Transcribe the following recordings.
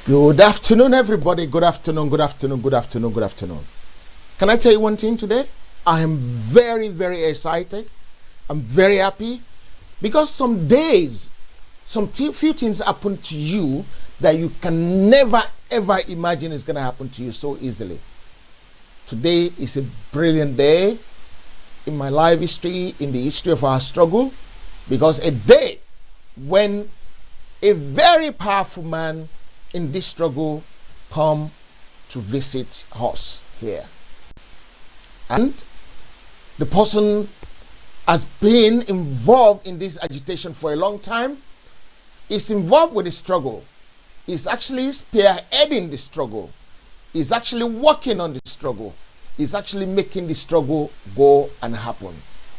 Good afternoon, everybody. Good afternoon, good afternoon, good afternoon, good afternoon. Can I tell you one thing today? I am very, very excited. I'm very happy because some days, few things happen to you that you can never, ever imagine is going to happen to you so easily. Today is a brilliant day in my life history, in the history of our struggle, because a day when a very powerful man in this struggle come to visit us here. And the person has been involved in this agitation for a long time, is involved with the struggle, is actually spearheading the struggle, is actually working on the struggle, is actually making the struggle go and happen.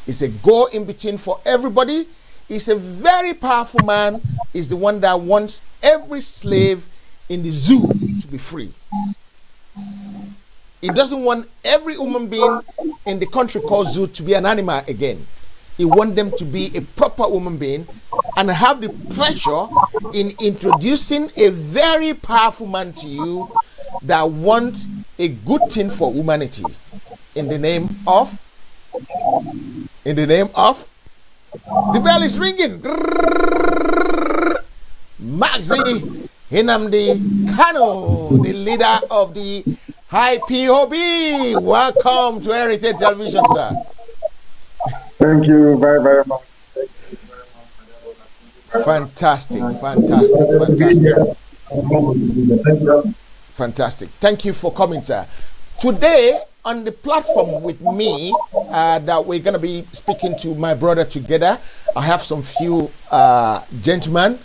It's a go in between for everybody. He's a very powerful man. He's the one that wants every slave in the zoo to be free. He doesn't want every human being in the country called zoo to be an animal again. He wants them to be a proper human being, and have the pleasure in introducing a very powerful man to you that wants a good thing for humanity. In the name of the bell is ringing. Mazi, Nnamdi, Kanu, the leader of the IPOB. Welcome to Heritage Television, sir. Thank you very, very much. Fantastic. Fantastic. Thank you for coming, sir. Today, on the platform with me, that we're going to be speaking to my brother together, I have some few gentlemen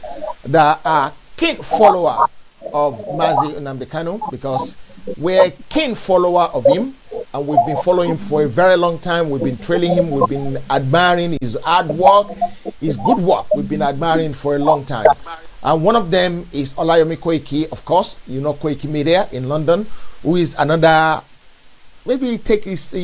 that are keen follower of Mazi Nnamdi Kanu, because we're a keen follower of him, and we've been following him for a very long time. We've been trailing him, we've been admiring his hard work, his good work. We've been admiring for a long time. And one of them is Olayomi Koiki, of course, you know Koiki Media in London, who is another, maybe take his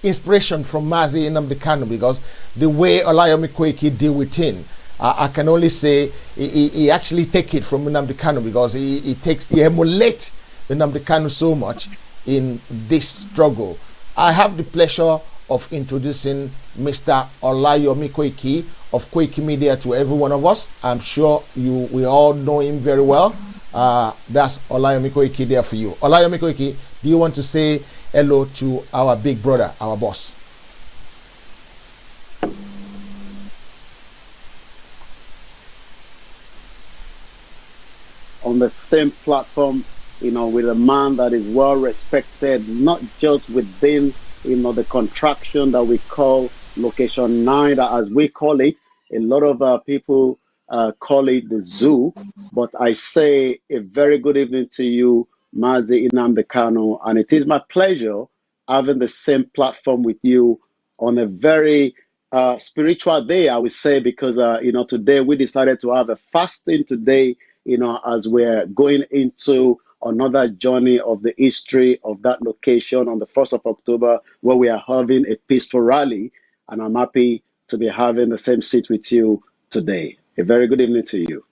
inspiration from Mazi Nnamdi Kanu, because the way Olayomi Koiki deal with him, I can only say he actually take it from Nnamdi Kanu, because he emulates Nnamdi Kanu so much in this struggle. I have the pleasure of introducing Mr. Olayomi Koiki of Koiki Media to every one of us. I'm sure we all know him very well. That's Olayomi Koiki there for you. Olayomi Koiki, do you want to say hello to our big brother, our boss? On the same platform, with a man that is well respected, not just within, the contraction that we call Location 9, that as we call it, a lot of people call it the zoo. But I say a very good evening to you, Mazi Nnamdi Kanu, and it is my pleasure having the same platform with you on a very spiritual day, I would say, because, today we decided to have a fasting today, as we're going into another journey of the history of that location on the 1st of October, where we are having a peaceful rally. And I'm happy to be having the same seat with you today. A very good evening to you.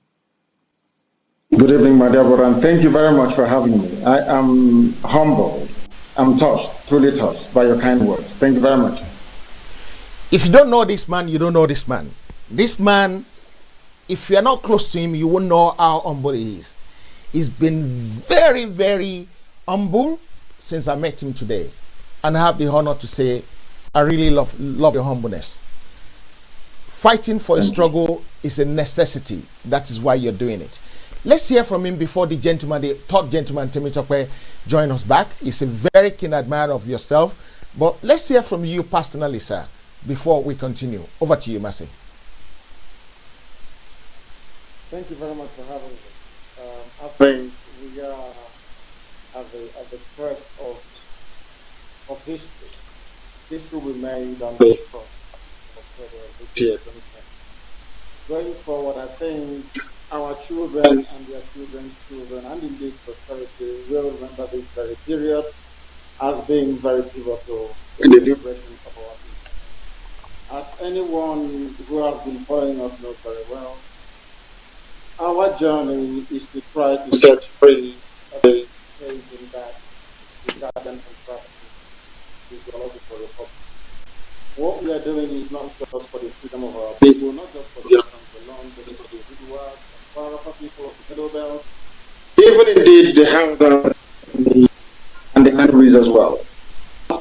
Good evening, my dear brother, and thank you very much for having me. I am humbled. I'm touched, truly touched by your kind words. Thank you very much. If you don't know this man, you don't know this man. This man, if you are not close to him, you won't know how humble he is. He's been very, very humble since I met him today. And I have the honor to say, I really love your humbleness. Fighting for a struggle is a necessity. That is why you're doing it. Let's hear from him before the third gentleman, Temi Chokwe, join us back. He's a very keen admirer of yourself. But let's hear from you personally, sir, before we continue. Over to you, Mazi. Thank you very much for having me. I think we are at the first of history. History we made on the 1st of October this year, 2020. Going forward, I think our children and their children's children, and indeed posterity, will remember this very period as being very pivotal in the liberation of our people. As anyone who has been following us knows very well, our journey is to try to set free every in that regarding contraction physiological republic. What we are doing is not just for the freedom of our people, not just for the Africans alone, but for the individuals, for people of the Middle Belt, even indeed the Hausa and the countries as well.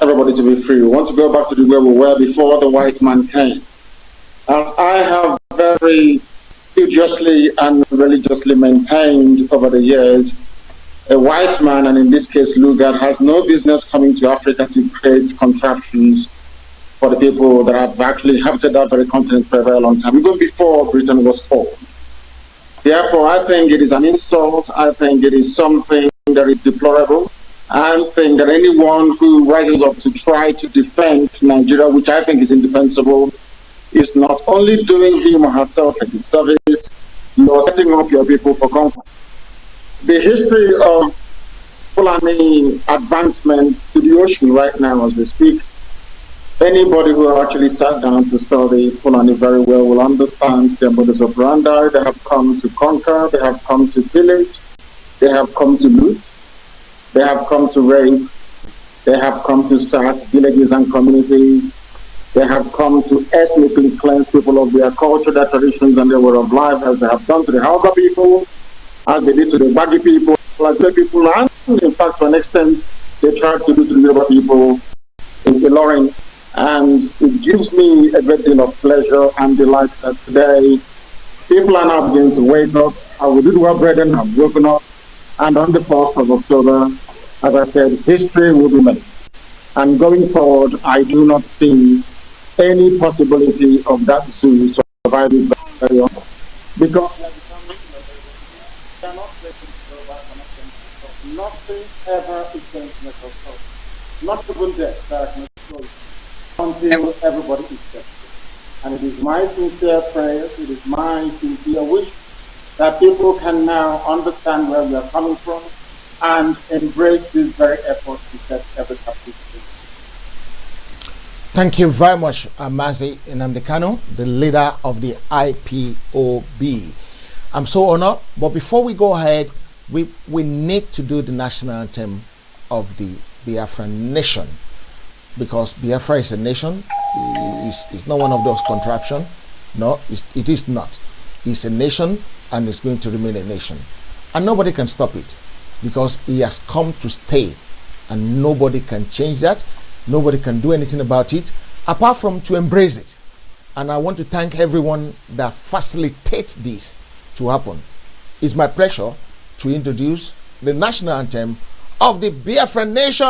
Everybody to be free. We want to go back to the way we were before the white man came. As I have very studiously and religiously maintained over the years, a white man, and in this case Lugard, has no business coming to Africa to create contraptions for the people that have actually inhabited that very continent for a very long time, even before Britain was formed. Therefore, I think it is an insult. I think it is something that is deplorable. I think that anyone who rises up to try to defend Nigeria, which I think is indefensible, is not only doing him or herself a disservice, you are setting up your people for conquest. The history of Fulani advancement to the ocean right now as we speak, anybody who actually sat down to study Fulani very well will understand their modus operandi. They have come to conquer, they have come to pillage, they have come to loot, they have come to rape, they have come to sack villages and communities, they have come to ethnically cleanse people of their culture, their traditions, and their way of life, as they have done to the Hausa people, as they did to the Baggy people, like the people, and in fact, to an extent, they tried to do to the Yoruba people in Ilorin. And it gives me a great deal of pleasure and delight that today people are now beginning to wake up. Our Ududua brethren have woken up, and on the 1st of October, as I said, history will be made. And going forward, I do not see any possibility of that zoo surviving very often. Because we are not ready to go back on nothing. Nothing ever is going to make us go. Not even death that makes us until everybody is set. And it is my sincere prayers, it is my sincere wish that people can now understand where we are coming from and embrace this very effort to set every captive free. Thank you very much, Mazi Nnamdi Kanu, the leader of the IPOB. I'm so honored, but before we go ahead, we need to do the national anthem of the Biafran nation, because Biafra is a nation. It's not one of those contraptions. No, it is not. It's a nation, and it's going to remain a nation. And nobody can stop it, because it has come to stay, and nobody can change that. Nobody can do anything about it apart from to embrace it. And I want to thank everyone that facilitates this to happen. It's my pleasure to introduce the national anthem of the Biafran nation.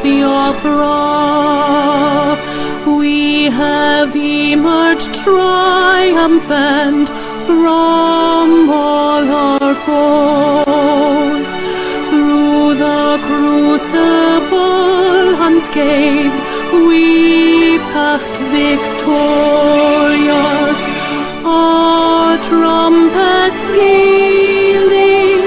Biafra, we have emerged triumphant from all our foes. Through the crucible unscathed, we passed victorious, our trumpets pealing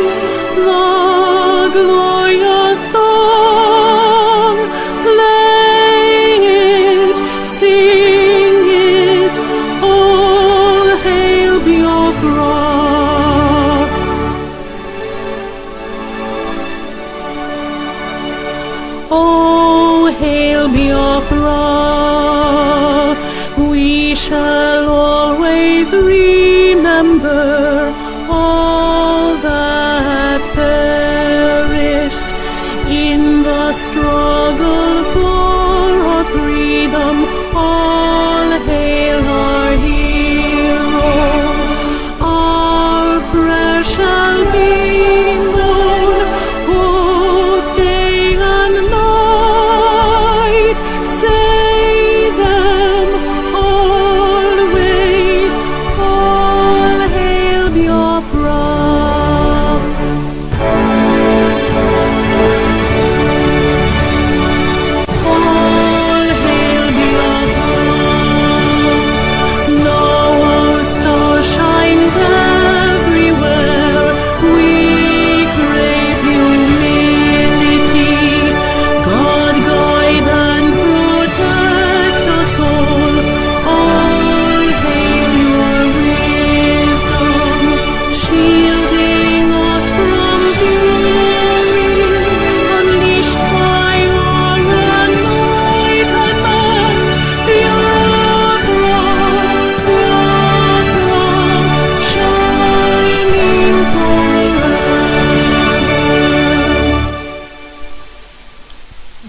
the glorious song. Play it, sing it, all hail Biafra. Oh, hail Biafra, we shall always remember all that perished in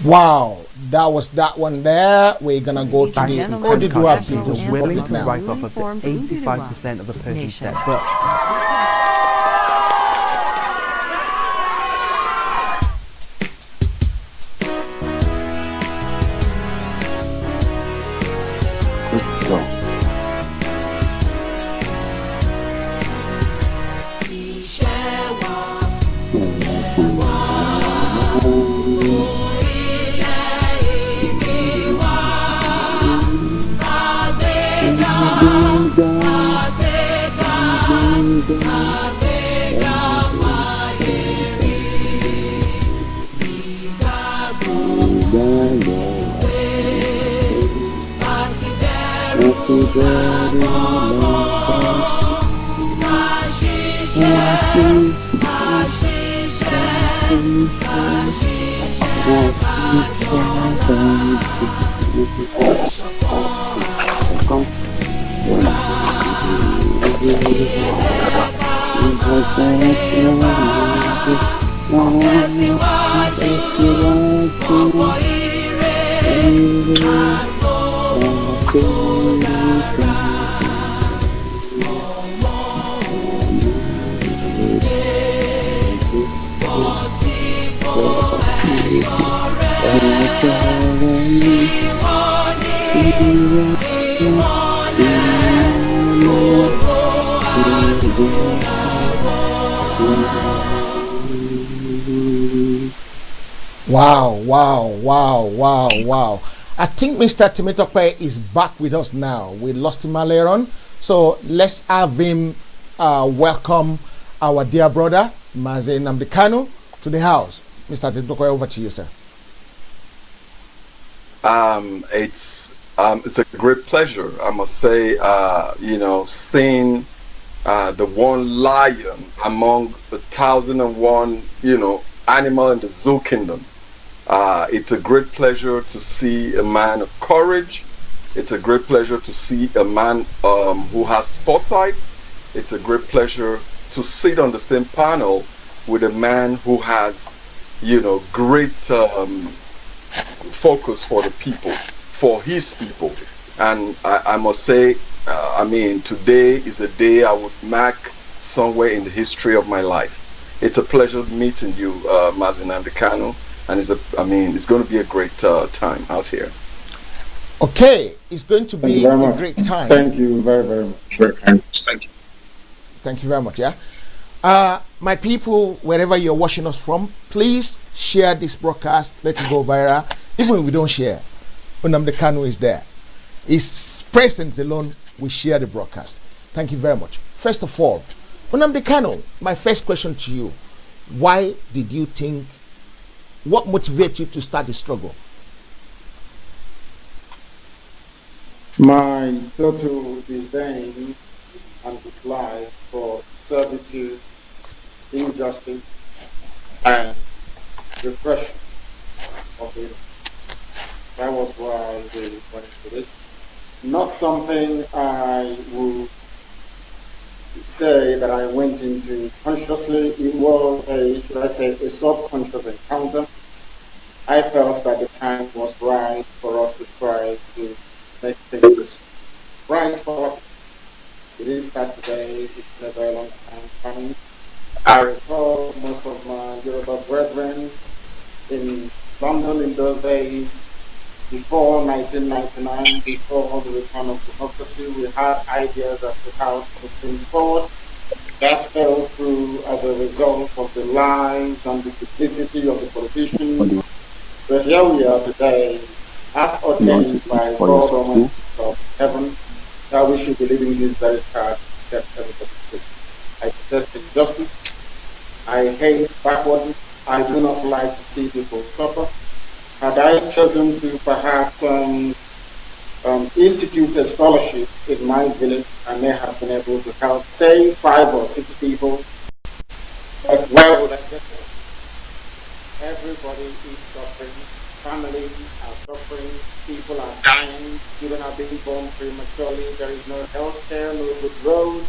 Wow, that was that one there. We're gonna go to the Odidua He People's was willing Republic to now. write off up to 85% of the Persian debt, but Wow. I think Mr. Timotokwe is back with us now. We lost him earlier on. So let's have him welcome our dear brother, Mazi Nnamdi Kanu, to the house. Mr. Timotokwe, over to you, sir. It's a great pleasure, I must say, seeing the one lion among the 1,001, animal in the zoo kingdom. It's a great pleasure to see a man of courage. It's a great pleasure to see a man who has foresight. It's a great pleasure to sit on the same panel with a man who has, great focus for the people, for his people. And I must say, today is a day I would mark somewhere in the history of my life. It's a pleasure meeting you, Mazi Nnamdi Kanu, and it's going to be a great time out here. Okay, it's going to be a great time. Thank you very, very much. Thank you. Thank you very much. Yeah, my people, wherever you're watching us from, please share this broadcast. Let it go viral. Even if we don't share, Nnamdi Kanu is there. His presence alone will share the broadcast. Thank you very much. First of all, Nnamdi Kanu, my first question to you: why did you think? What motivated you to start the struggle? My total disdain and dislike for servitude, injustice, and repression of it. That was why we went into this. Not something I would say that I went into consciously. It was a subconscious encounter. I felt that the time was right for us to try to make things right for us. It didn't start today. It's been a very long time coming. I recall most of my Yoruba brethren in London in those days, before 1999, before the return of democracy, we had ideas as to how to put things forward. That fell through as a result of the lies and the duplicity of the politicians. But here we are today, as ordained by God Almighty of heaven, that we should be living this very card that everybody should. I detest injustice. I hate backwardness. I do not like to see people suffer. Had I chosen to perhaps institute a scholarship in my village, I may have been able to help, say, 5 or 6 people. But where would I get there? Everybody is suffering. Families are suffering. People are dying. Children are being born prematurely. There is no health care, no good roads.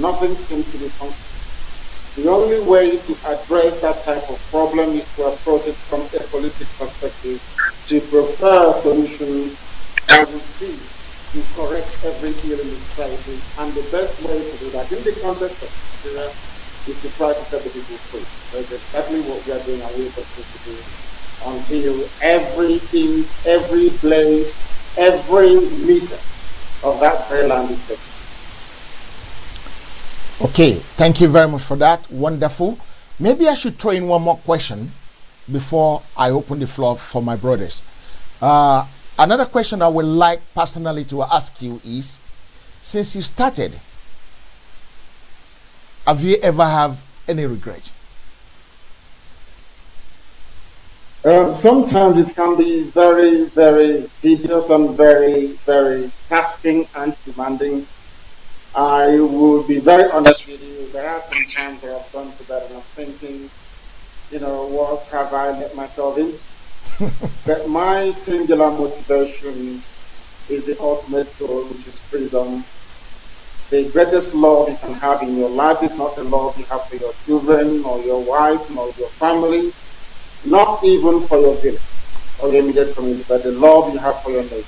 Nothing seems to be functioning. The only way to address that type of problem is to approach it from a holistic perspective, to prefer solutions that will see to correct every ill in the society. And the best way to do that in the context of Nigeria is to try to set the people free. That's exactly what we are doing and we are supposed to do until everything, every blade, every meter of that very land is set. Okay, thank you very much for that. Wonderful. Maybe I should throw in one more question before I open the floor for my brothers. Another question I would like personally to ask you is, since you started, have you ever have any regret? Sometimes it can be very, very tedious and very, very tasking and demanding. I will be very honest with you. There are some times that I've gone to bed and I'm thinking, what have I let myself into? But my singular motivation is the ultimate goal, which is freedom. The greatest love you can have in your life is not the love you have for your children, or your wife, nor your family, not even for your village or your immediate community, but the love you have for your neighbor.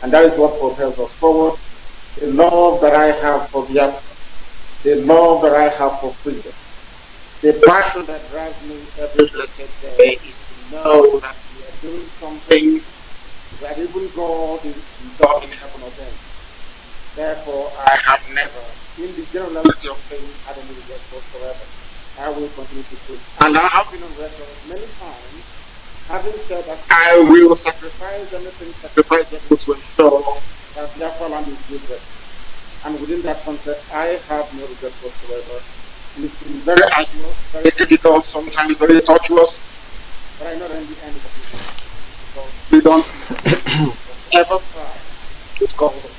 And that is what propels us forward. The love that I have for Biafra, the love that I have for freedom, the passion that drives me every blessed day is to know that we are doing something that even God is God in heaven or earth. Therefore, I have never, in the generality of things, had any regret whatsoever. I will continue to do. And I have been on record many times, having said that I will sacrifice anything sacrificable to ensure that Biafra land is good. And within that context, I have no regret whatsoever. It's been very arduous, very difficult, sometimes very tortuous, but I know that in the end of it, because we don't ever try. It's called.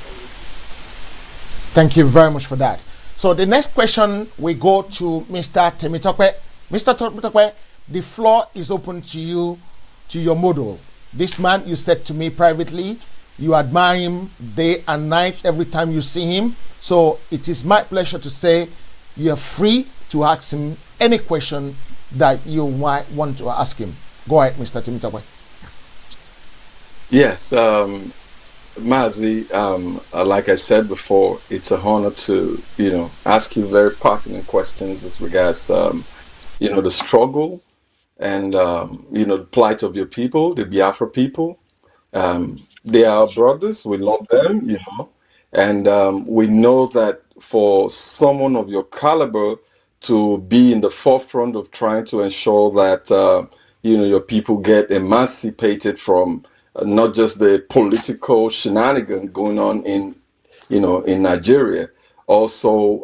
Thank you very much for that. So the next question we go to Mr. Temitope. Mr. Temitope, the floor is open to you, to your model. This man, you said to me privately, you admire him day and night every time you see him. So it is my pleasure to say you are free to ask him any question that you might want to ask him. Go ahead, Mr. Temitope. Yes, Mazi, like I said before, it's an honor to, ask you very pertinent questions as regards, the struggle and, the plight of your people, the Biafra people. They are brothers. We love them, and we know that for someone of your caliber to be in the forefront of trying to ensure that your people get emancipated from not just the political shenanigan going on in Nigeria. Also,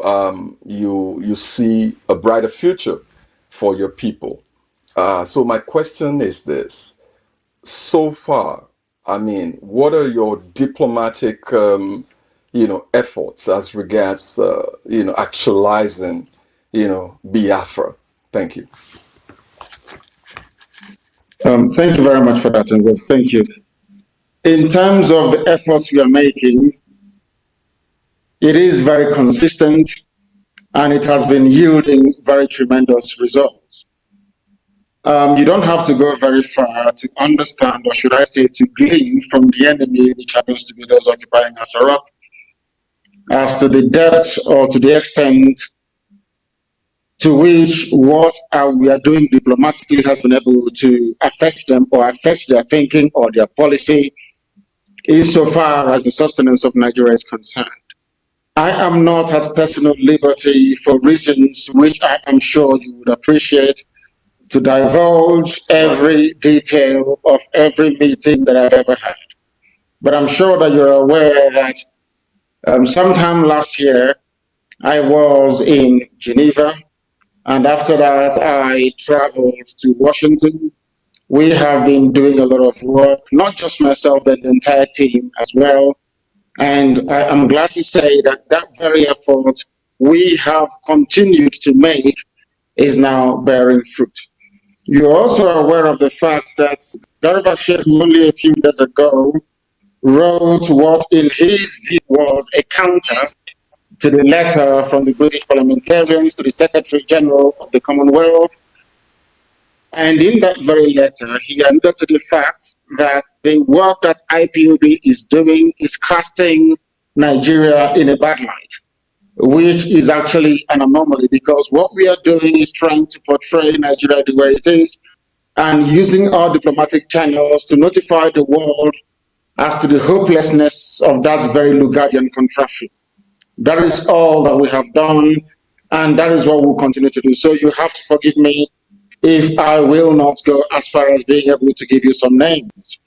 you see a brighter future for your people. So my question is this: so far, I mean, what are your diplomatic, efforts as regards, actualizing, Biafra? Thank you. Thank you very much for that, and thank you. In terms of the efforts we are making, it is very consistent and it has been yielding very tremendous results. You don't have to go very far to understand, or should I say, to glean from the enemy, which happens to be those occupying Asaraf, as to the depth or to the extent to which what we are doing diplomatically has been able to affect them or affect their thinking or their policy, insofar as the sustenance of Nigeria is concerned. I am not at personal liberty, for reasons which I am sure you would appreciate, to divulge every detail of every meeting that I've ever had. But I'm sure that you're aware that sometime last year, I was in Geneva, and after that, I traveled to Washington. We have been doing a lot of work, not just myself, but the entire team as well. And I'm glad to say that that very effort we have continued to make is now bearing fruit. You're also aware of the fact that Garba Sheikh only a few days ago wrote what in his view was a counter to the letter from the British parliamentarians to the Secretary General of the Commonwealth. And in that very letter, he alluded to the fact that the work that IPOB is doing is casting Nigeria in a bad light, which is actually an anomaly, because what we are doing is trying to portray Nigeria the way it is and using our diplomatic channels to notify the world as to the hopelessness of that very Lugadian contraption. That is all that we have done, and that is what we'll continue to do. So you have to forgive me if I will not go as far as being able to give you some names.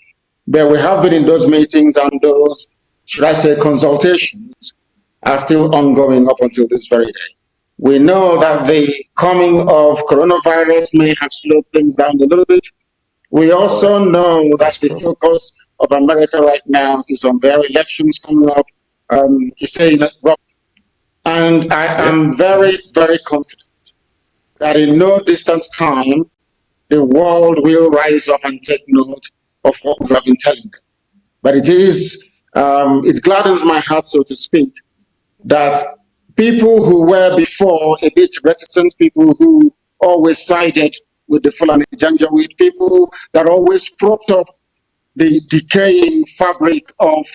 But we have been in those meetings, and those, should I say, consultations are still ongoing up until this very day. We know that the coming of coronavirus may have slowed things down a little bit. We also know that the focus of America right now is on their elections coming up. He's saying that, and I am very, very confident that in no distant time, the world will rise up and take note of what we have been telling them. But it gladdens my heart, so to speak, that people who were before a bit reticent, people who always sided with the Fulani Janjaweed, people that always propped up the decaying fabric of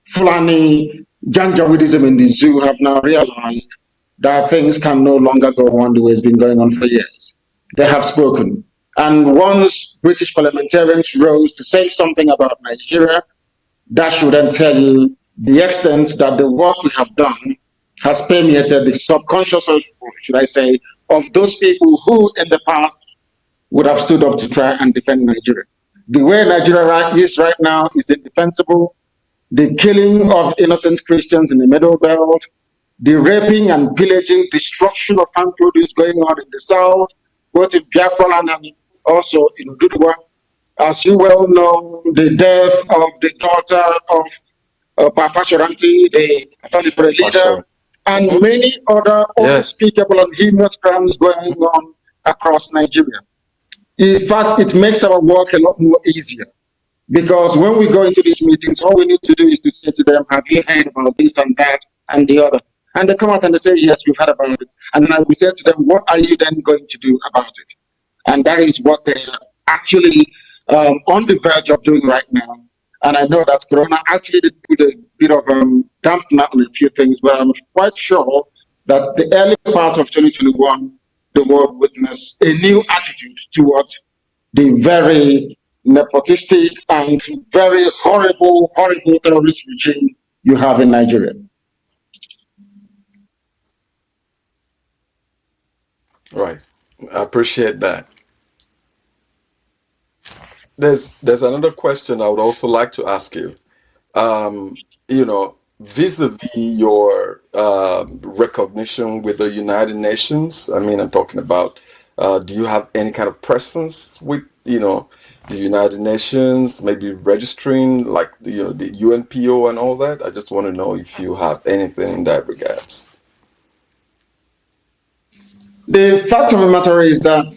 Fulani Janjaweedism in the zoo, have now realized that things can no longer go on the way it's been going on for years. They have spoken. And once British parliamentarians rose to say something about Nigeria, that should then tell you the extent that the work we have done has permeated the subconscious, or should I say, of those people who in the past would have stood up to try and defend Nigeria. The way Nigeria is right now is indefensible. The killing of innocent Christians in the Middle Belt, the raping and pillaging, destruction of farm produce going on in the south, both in Biafra land and also in Ududua. As you well know, the death of the daughter of Pafasharanti, the Falifre leader, and many other unspeakable and heinous crimes going on across Nigeria. In fact, it makes our work a lot more easier, because when we go into these meetings, all we need to do is to say to them, have you heard about this and that and the other? And they come out and they say, yes, we've heard about it. And then we say to them, what are you then going to do about it? And that is what they're actually on the verge of doing right now. And I know that Corona actually did put a bit of dampener on a few things, but I'm quite sure that the early part of 2021, the world witnessed a new attitude towards the very nepotistic and very horrible, horrible terrorist regime you have in Nigeria. Right. I appreciate that. There's another question I would also like to ask you. You know, vis-a-vis your recognition with the United Nations. I mean, I'm talking about, do you have any kind of presence with, you know, the United Nations, maybe registering like the UNPO and all that? I just want to know if you have anything in that regards. The fact of the matter is that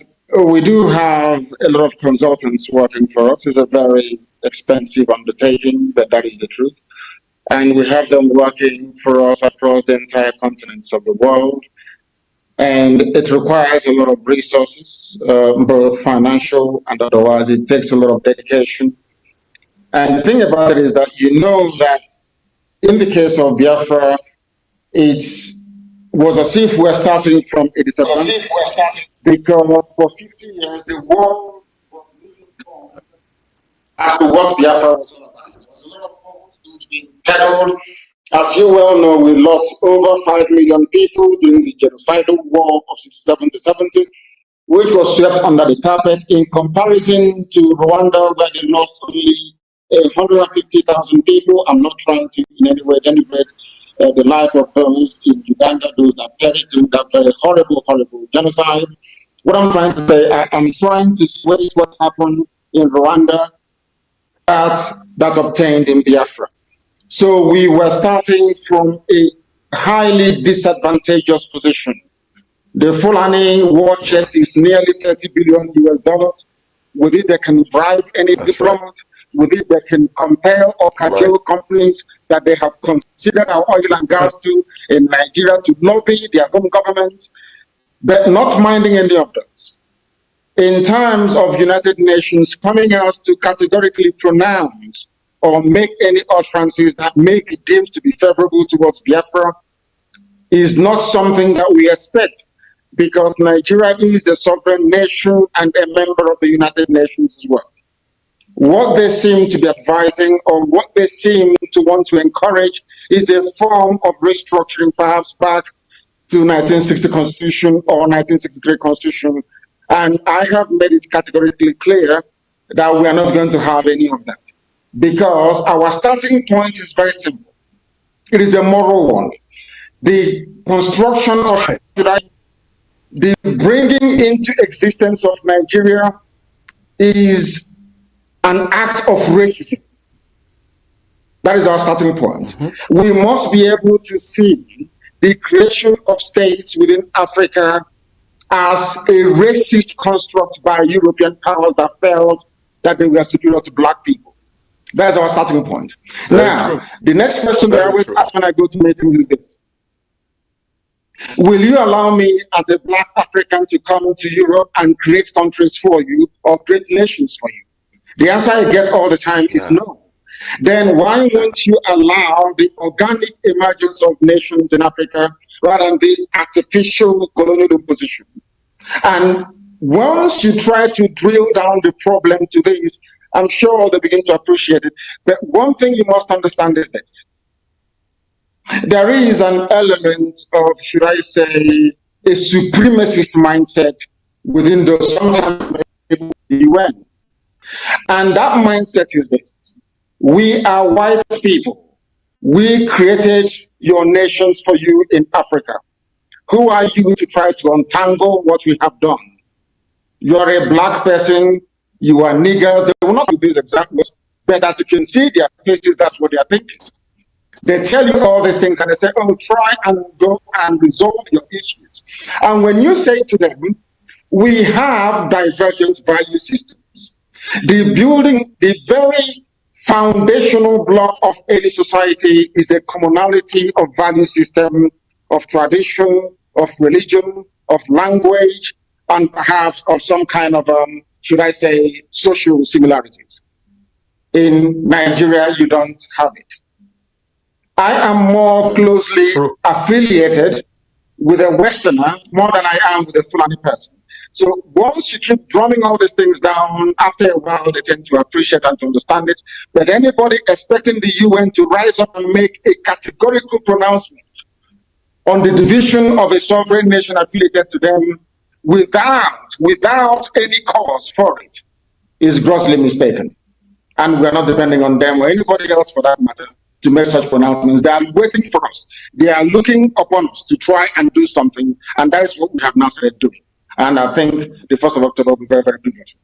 we do have a lot of consultants working for us. It's a very expensive undertaking, but that is the truth. And we have them working for us across the entire continents of the world. And it requires a lot of resources, both financial and otherwise. It takes a lot of dedication. And the thing about it is that you know that in the case of Biafra, it was as if we're starting from a disadvantage, because for 50 years the world was misinformed as to what Biafra was all about. There was a lot of hopes being peddled. As you well know, we lost over 5 million people during the genocidal war of 67 to 70, which was swept under the carpet, in comparison to Rwanda, where they lost only 150,000 people. I'm not trying to in any way denigrate the life of those in Uganda, those that perished during that very horrible, horrible genocide. What I'm trying to say, I'm trying to sway what happened in Rwanda that obtained in Biafra. So we were starting from a highly disadvantageous position. The Fulani war chest is nearly $30 billion US. With it, they can bribe any diplomat. Right. With it, they can compel or cajole companies that they have considered our oil and gas to in Nigeria to lobby their home governments, but not minding any of those. In terms of United Nations coming out to categorically pronounce or make any utterances that may be deemed to be favorable towards Biafra is not something that we expect, because Nigeria is a sovereign nation and a member of the United Nations as well. What they seem to be advising, or what they seem to want to encourage, is a form of restructuring, perhaps back to 1960 Constitution or 1963 Constitution. And I have made it categorically clear that we are not going to have any of that, because our starting point is very simple. It is a moral one. The construction of the bringing into existence of Nigeria is an act of racism. That is our starting point. We must be able to see the creation of states within Africa as a racist construct by European powers that felt that they were superior to black people. That's our starting point. Now, the next question that I always ask when I go to meetings is this: will you allow me as a black African to come to Europe and create countries for you or create nations for you? The answer I get all the time is no. Then why won't you allow the organic emergence of nations in Africa rather than this artificial colonial imposition? And once you try to drill down the problem to this, I'm sure they begin to appreciate it. But one thing you must understand is this: there is an element of, should I say, a supremacist mindset within those, sometimes in the UN. And that mindset is this: we are white people. We created your nations for you in Africa. Who are you to try to untangle what we have done? You are a black person, you are niggers. They will not do these examples, but as you can see their faces, that's what they are thinking. They tell you all these things and they say, oh, try and go and resolve your issues. And when you say to them, we have divergent value systems, the very foundational block of any society is a commonality of value system, of tradition, of religion, of language, and perhaps of some kind of, should I say, social similarities. In Nigeria, you don't have it. I am more closely affiliated with a Westerner more than I am with a Fulani person. So once you keep drumming all these things down, after a while they tend to appreciate and to understand it. But anybody expecting the UN to rise up and make a categorical pronouncement on the division of a sovereign nation affiliated to them without any cause for it is grossly mistaken. And we're not depending on them or anybody else for that matter to make such pronouncements. They are waiting for us. They are looking upon us to try and do something, and that is what we have now started doing. And I think the 1st of October will be very, very pivotal.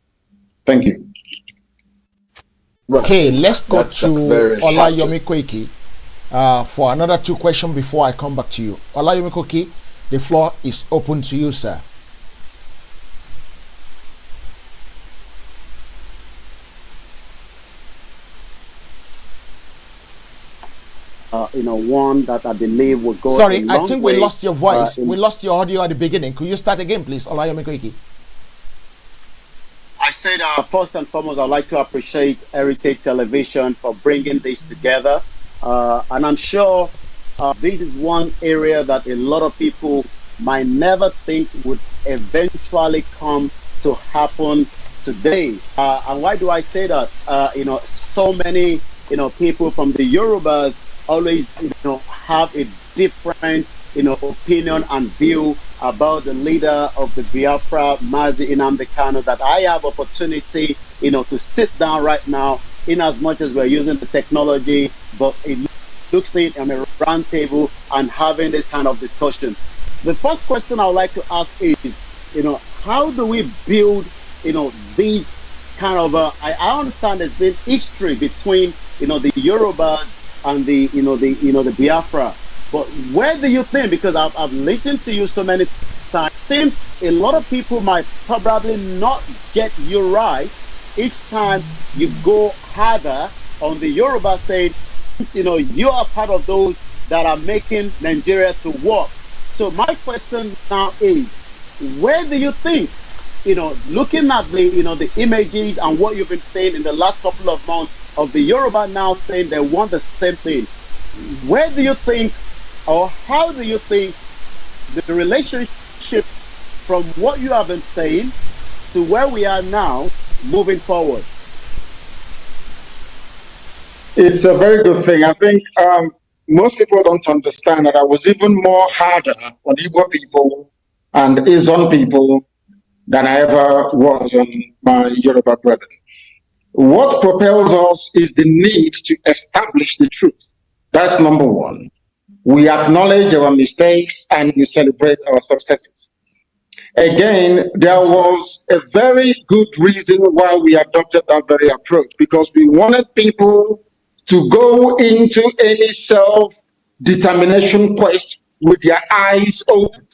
Thank you. Okay, let's go to Olayomi Koiki for another 2 questions before I come back to you. Olayomi Koiki, the floor is open to you, sir. One that I believe will go. Sorry, I think we lost your voice. We lost your audio at the beginning. Could you start again, please, Olayomi Koiki? I said, first and foremost, I'd like to appreciate Heritage Television for bringing this together. And I'm sure this is one area that a lot of people might never think would eventually come to happen today. And why do I say that? So many, people from the Yorubas always, have a different, opinion and view about the leader of the Biafra, Mazi Nnamdi Kanu, that I have opportunity, to sit down right now, in as much as we're using the technology, but it looks like on a round table and having this kind of discussion. The first question I would like to ask is, how do we build, these kind of, I understand there's been history between, the Yorubas and the Biafra, but where do you think, because I've listened to you so many times, seems a lot of people might probably not get you right each time you go harder on the Yoruba side you are part of those that are making Nigeria to work. So my question now is, where do you think, looking at the images and what you've been saying in the last couple of months of the Yoruba now saying they want the same thing, where do you think, or how do you think the relationship from what you have been saying to where we are now moving forward? It's a very good thing. I think most people don't understand that I was even more harder on Igbo people and Izon people than I ever was on my Yoruba brethren. What propels us is the need to establish the truth. That's number one. We acknowledge our mistakes and we celebrate our successes. Again, there was a very good reason why we adopted that very approach, because we wanted people to go into any self-determination quest with their eyes open,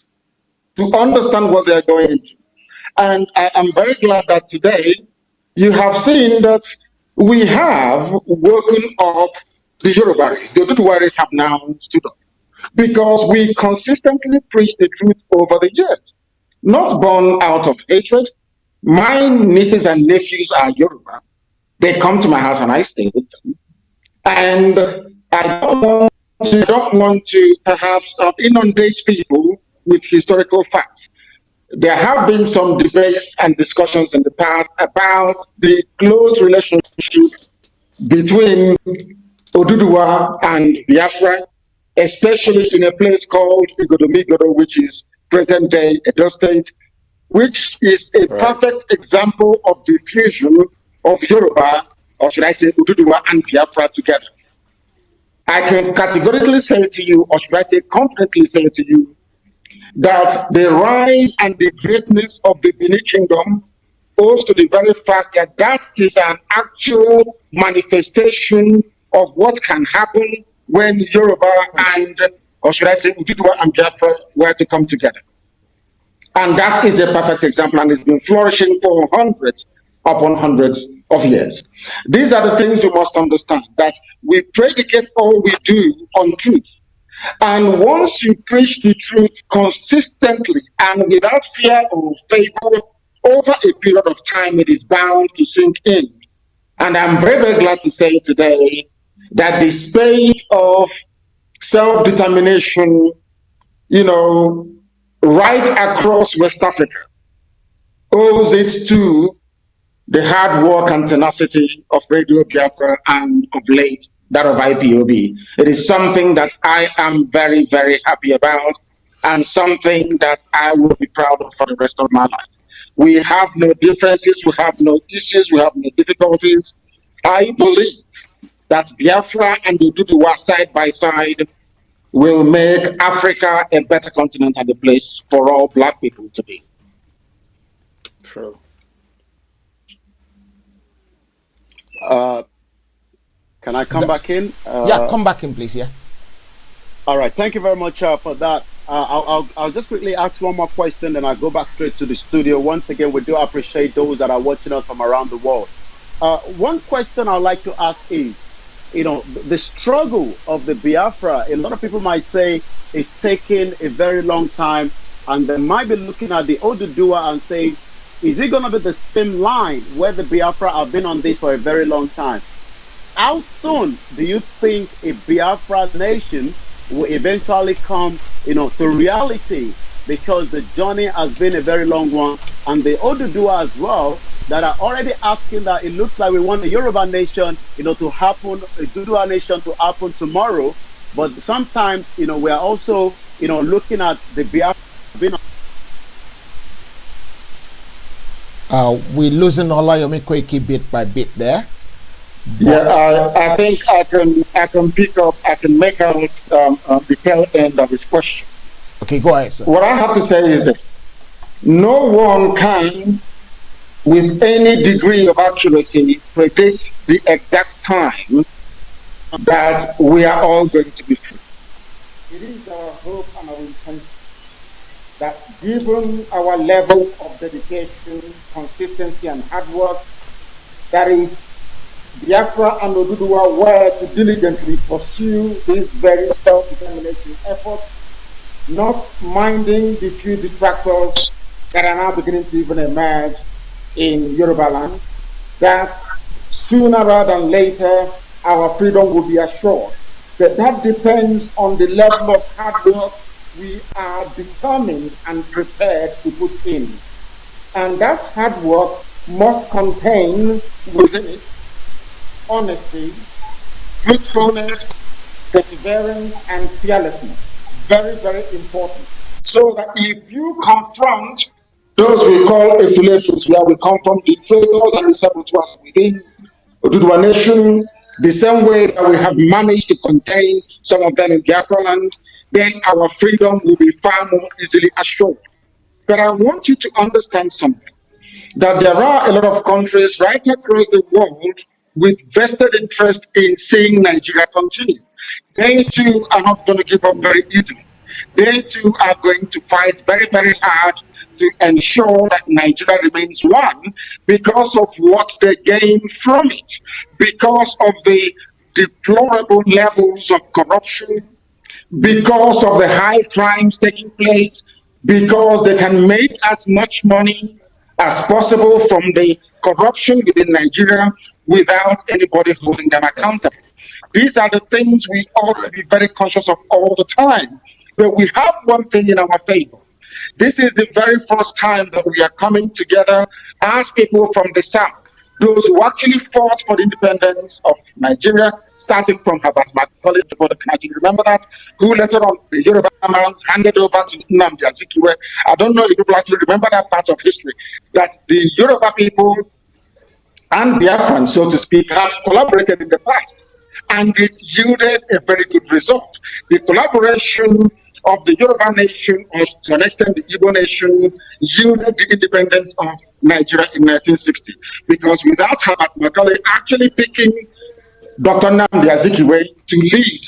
to understand what they're going into. And I am very glad that today you have seen that we have woken up the Yorubaris. The Oduduwaris have now stood up, because we consistently preach the truth over the years, not born out of hatred. My nieces and nephews are Yoruba. They come to my house and I stay with them. And I don't want to perhaps inundate people with historical facts. There have been some debates and discussions in the past about the close relationship between Oduduwa and Biafra, especially in a place called Igodomigodo, which is present-day Edo State, which is a perfect example of the fusion of Yoruba, or should I say Oduduwa and Biafra together. I can categorically say to you, or should I say confidently say to you, that the rise and the greatness of the Benin Kingdom owes to the very fact that that is an actual manifestation of what can happen when Yoruba and, or should I say, Oduduwa and Biafra were to come together. And that is a perfect example, and it's been flourishing for hundreds upon hundreds of years. These are the things you must understand, that we predicate all we do on truth. And once you preach the truth consistently and without fear or favor, over a period of time, it is bound to sink in. And I'm very, very glad to say today that the state of self-determination, right across West Africa, owes it to the hard work and tenacity of Radio Biafra and of late that of IPOB. It is something that I am very, very happy about, and something that I will be proud of for the rest of my life. We have no differences, we have no issues, we have no difficulties. I believe that Biafra and Oduduwa side by side will make Africa a better continent and a place for all Black people to be. True. Can I come back in? Yeah, come back in, please. Yeah. All right. Thank you very much for that. I'll just quickly ask one more question, then I'll go back straight to the studio. Once again, we do appreciate those that are watching us from around the world. One question I'd like to ask is, the struggle of the Biafra, a lot of people might say it's taking a very long time, and they might be looking at the Oduduwa and saying, is it going to be the same line where the Biafra have been on this for a very long time? How soon do you think a Biafra nation will eventually come, to reality? Because the journey has been a very long one, and the Oduduwa as well, that are already asking that it looks like we want a Yoruba nation, to happen, a Oduduwa nation to happen tomorrow. But sometimes, we are also, looking at the Biafra being. We're losing Olayomi Koiki bit by bit there. Yeah, I think I can pick up, I can make out the tail end of his question. Okay, go ahead, sir. What I have to say is this: no one can, with any degree of accuracy, predict the exact time that we are all going to be free. It is our hope and our intention that, given our level of dedication, consistency, and hard work, that in Biafra and Oduduwa were to diligently pursue this very self-determination effort, not minding the few detractors that are now beginning to even emerge in Yoruba land, that sooner rather than later our freedom will be assured. But that depends on the level of hard work we are determined and prepared to put in. And that hard work must contain within it honesty, truthfulness, perseverance, and fearlessness. Very, very important. So that if you confront those we call affiliates, where we come from, the traitors and the saboteurs within Oduduwa Nation, the same way that we have managed to contain some of them in Biafra land, then our freedom will be far more easily assured. But I want you to understand something, that there are a lot of countries right across the world with vested interest in seeing Nigeria continue. They too are not going to give up very easily. They too are going to fight very, very hard to ensure that Nigeria remains one because of what they gain from it, because of the deplorable levels of corruption, because of the high crimes taking place, because they can make as much money as possible from the corruption within Nigeria without anybody holding them accountable. These are the things we ought to be very conscious of all the time. But we have one thing in our favor. This is the very first time that we are coming together as people from the South, those who actually fought for the independence of Nigeria, starting from Herbert Macaulay for the country. Remember that? Who later on, the Yoruba man handed over to Nnamdi. I don't know if people actually remember that part of history, that the Yoruba people and Biafran, so to speak, have collaborated in the past, and it yielded a very good result. The collaboration of the Yoruba nation, or to an extent the Igbo nation, yielded the independence of Nigeria in 1960. Because without Herbert Macaulay actually picking Dr. Nnamdi Azikiwe to lead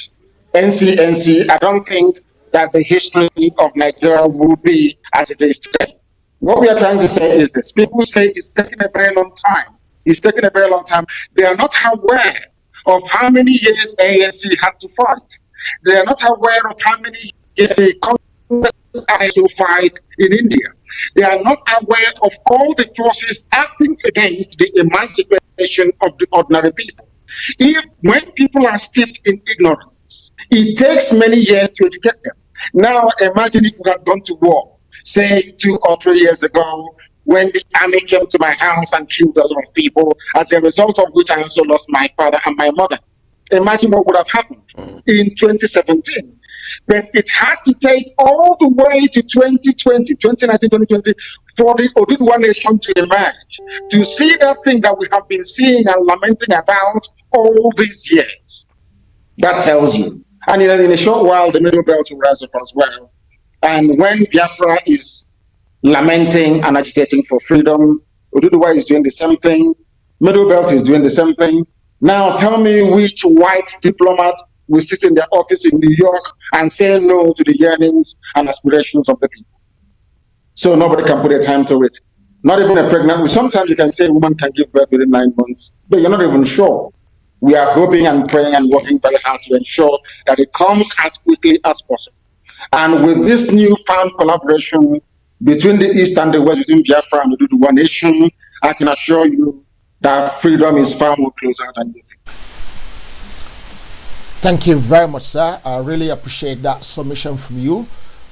NCNC, I don't think that the history of Nigeria would be as it is today. What we are trying to say is this. People say it's taking a very long time. It's taking a very long time. They are not aware of how many years ANC had to fight. They are not aware of how many years the Congress had to fight in India. They are not aware of all the forces acting against the emancipation of the ordinary people. When people are steeped in ignorance, it takes many years to educate them. Now imagine if we had gone to war, say 2 or 3 years ago, when the army came to my house and killed a lot of people, as a result of which I also lost my father and my mother. Imagine what would have happened in 2017. But it had to take all the way to 2020, 2019, 2020 for the Oduduwa nation to emerge, to see that thing that we have been seeing and lamenting about all these years. That tells you. And in a short while, the Middle Belt will rise up as well. And when Biafra is lamenting and agitating for freedom, Oduduwa is doing the same thing. Middle Belt is doing the same thing. Now tell me which white diplomat will sit in their office in New York and say no to the yearnings and aspirations of the people. So nobody can put a time to it. Not even a pregnant woman. Sometimes you can say a woman can give birth within 9 months, but you're not even sure. We are hoping and praying and working very hard to ensure that it comes as quickly as possible. And with this newfound collaboration between the East and the West, between Biafra and the Oduduwa nation, I can assure you that freedom is far more closer than you think. Thank you very much, sir. I really appreciate that submission from you.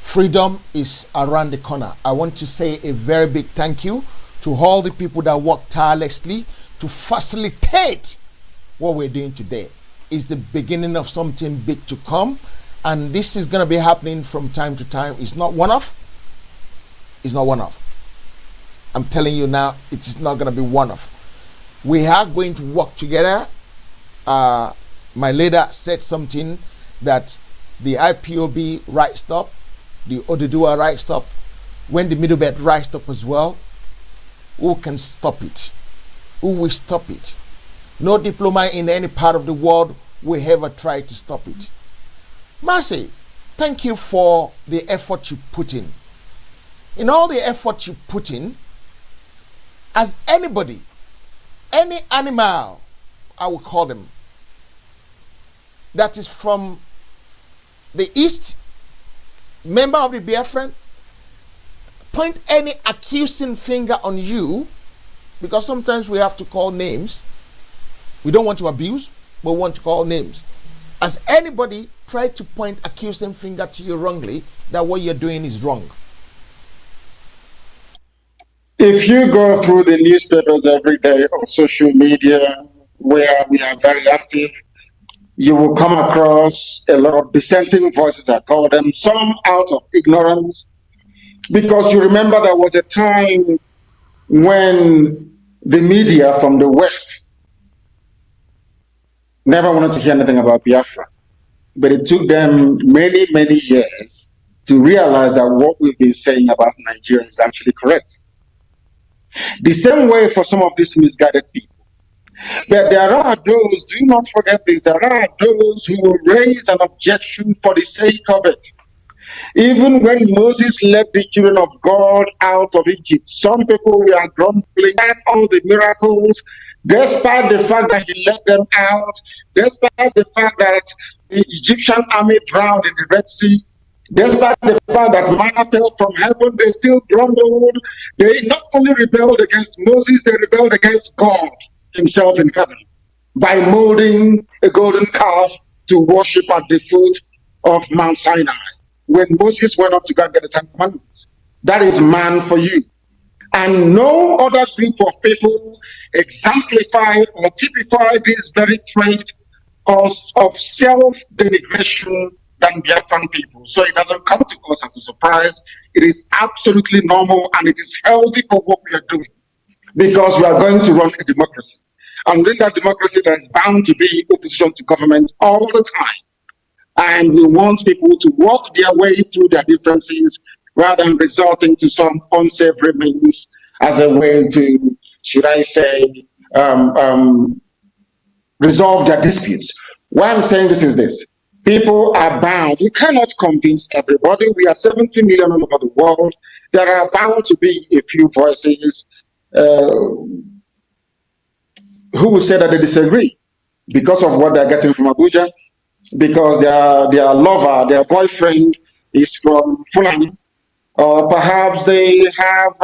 Freedom is around the corner. I want to say a very big thank you to all the people that work tirelessly to facilitate what we're doing today. It's the beginning of something big to come, and this is going to be happening from time to time. It's not one-off. It's not one-off. I'm telling you now, it is not going to be one-off. We are going to work together. My leader said something that the IPOB rised up, the Oduduwa rised up, when the Middle Belt rised up as well. Who can stop it? Who will stop it? No diplomat in any part of the world will ever try to stop it. Mazi, thank you for the effort you put in. In all the effort you put in, as anybody, any animal I will call them, that is from the East, member of the Biafran, point any accusing finger on you, because sometimes we have to call names. We don't want to abuse, but we want to call names. Has anybody tried to point accusing finger to you wrongly, that what you're doing is wrong? If you go through the newspapers every day or social media, where we are very active, you will come across a lot of dissenting voices, I call them, some out of ignorance. Because you remember there was a time when the media from the West never wanted to hear anything about Biafra. But it took them many, many years to realize that what we've been saying about Nigeria is actually correct. The same way for some of these misguided people. But there are those, do not forget this, there are those who will raise an objection for the sake of it. Even when Moses led the children of God out of Egypt, some people were grumbling at all the miracles, despite the fact that he led them out, despite the fact that the Egyptian army drowned in the Red Sea, despite the fact that manna fell from heaven, they still grumbled. They not only rebelled against Moses, they rebelled against God himself in heaven by molding a golden calf to worship at the foot of Mount Sinai. When Moses went up to God get the Ten Commandments, that is man for you. And no other group of people exemplify or typify this very trait of self-denigration than Biafran people. So it doesn't come to us as a surprise. It is absolutely normal, and it is healthy for what we are doing, because we are going to run a democracy. And within that democracy, there is bound to be opposition to government all the time. And we want people to walk their way through their differences rather than resorting to some unsavory means as a way to, should I say, resolve their disputes. Why I'm saying this is this. People are bound. You cannot convince everybody. We are 70 million all over the world. There are bound to be a few voices who will say that they disagree because of what they're getting from Abuja, because their lover, their boyfriend is from Fulani, or perhaps they have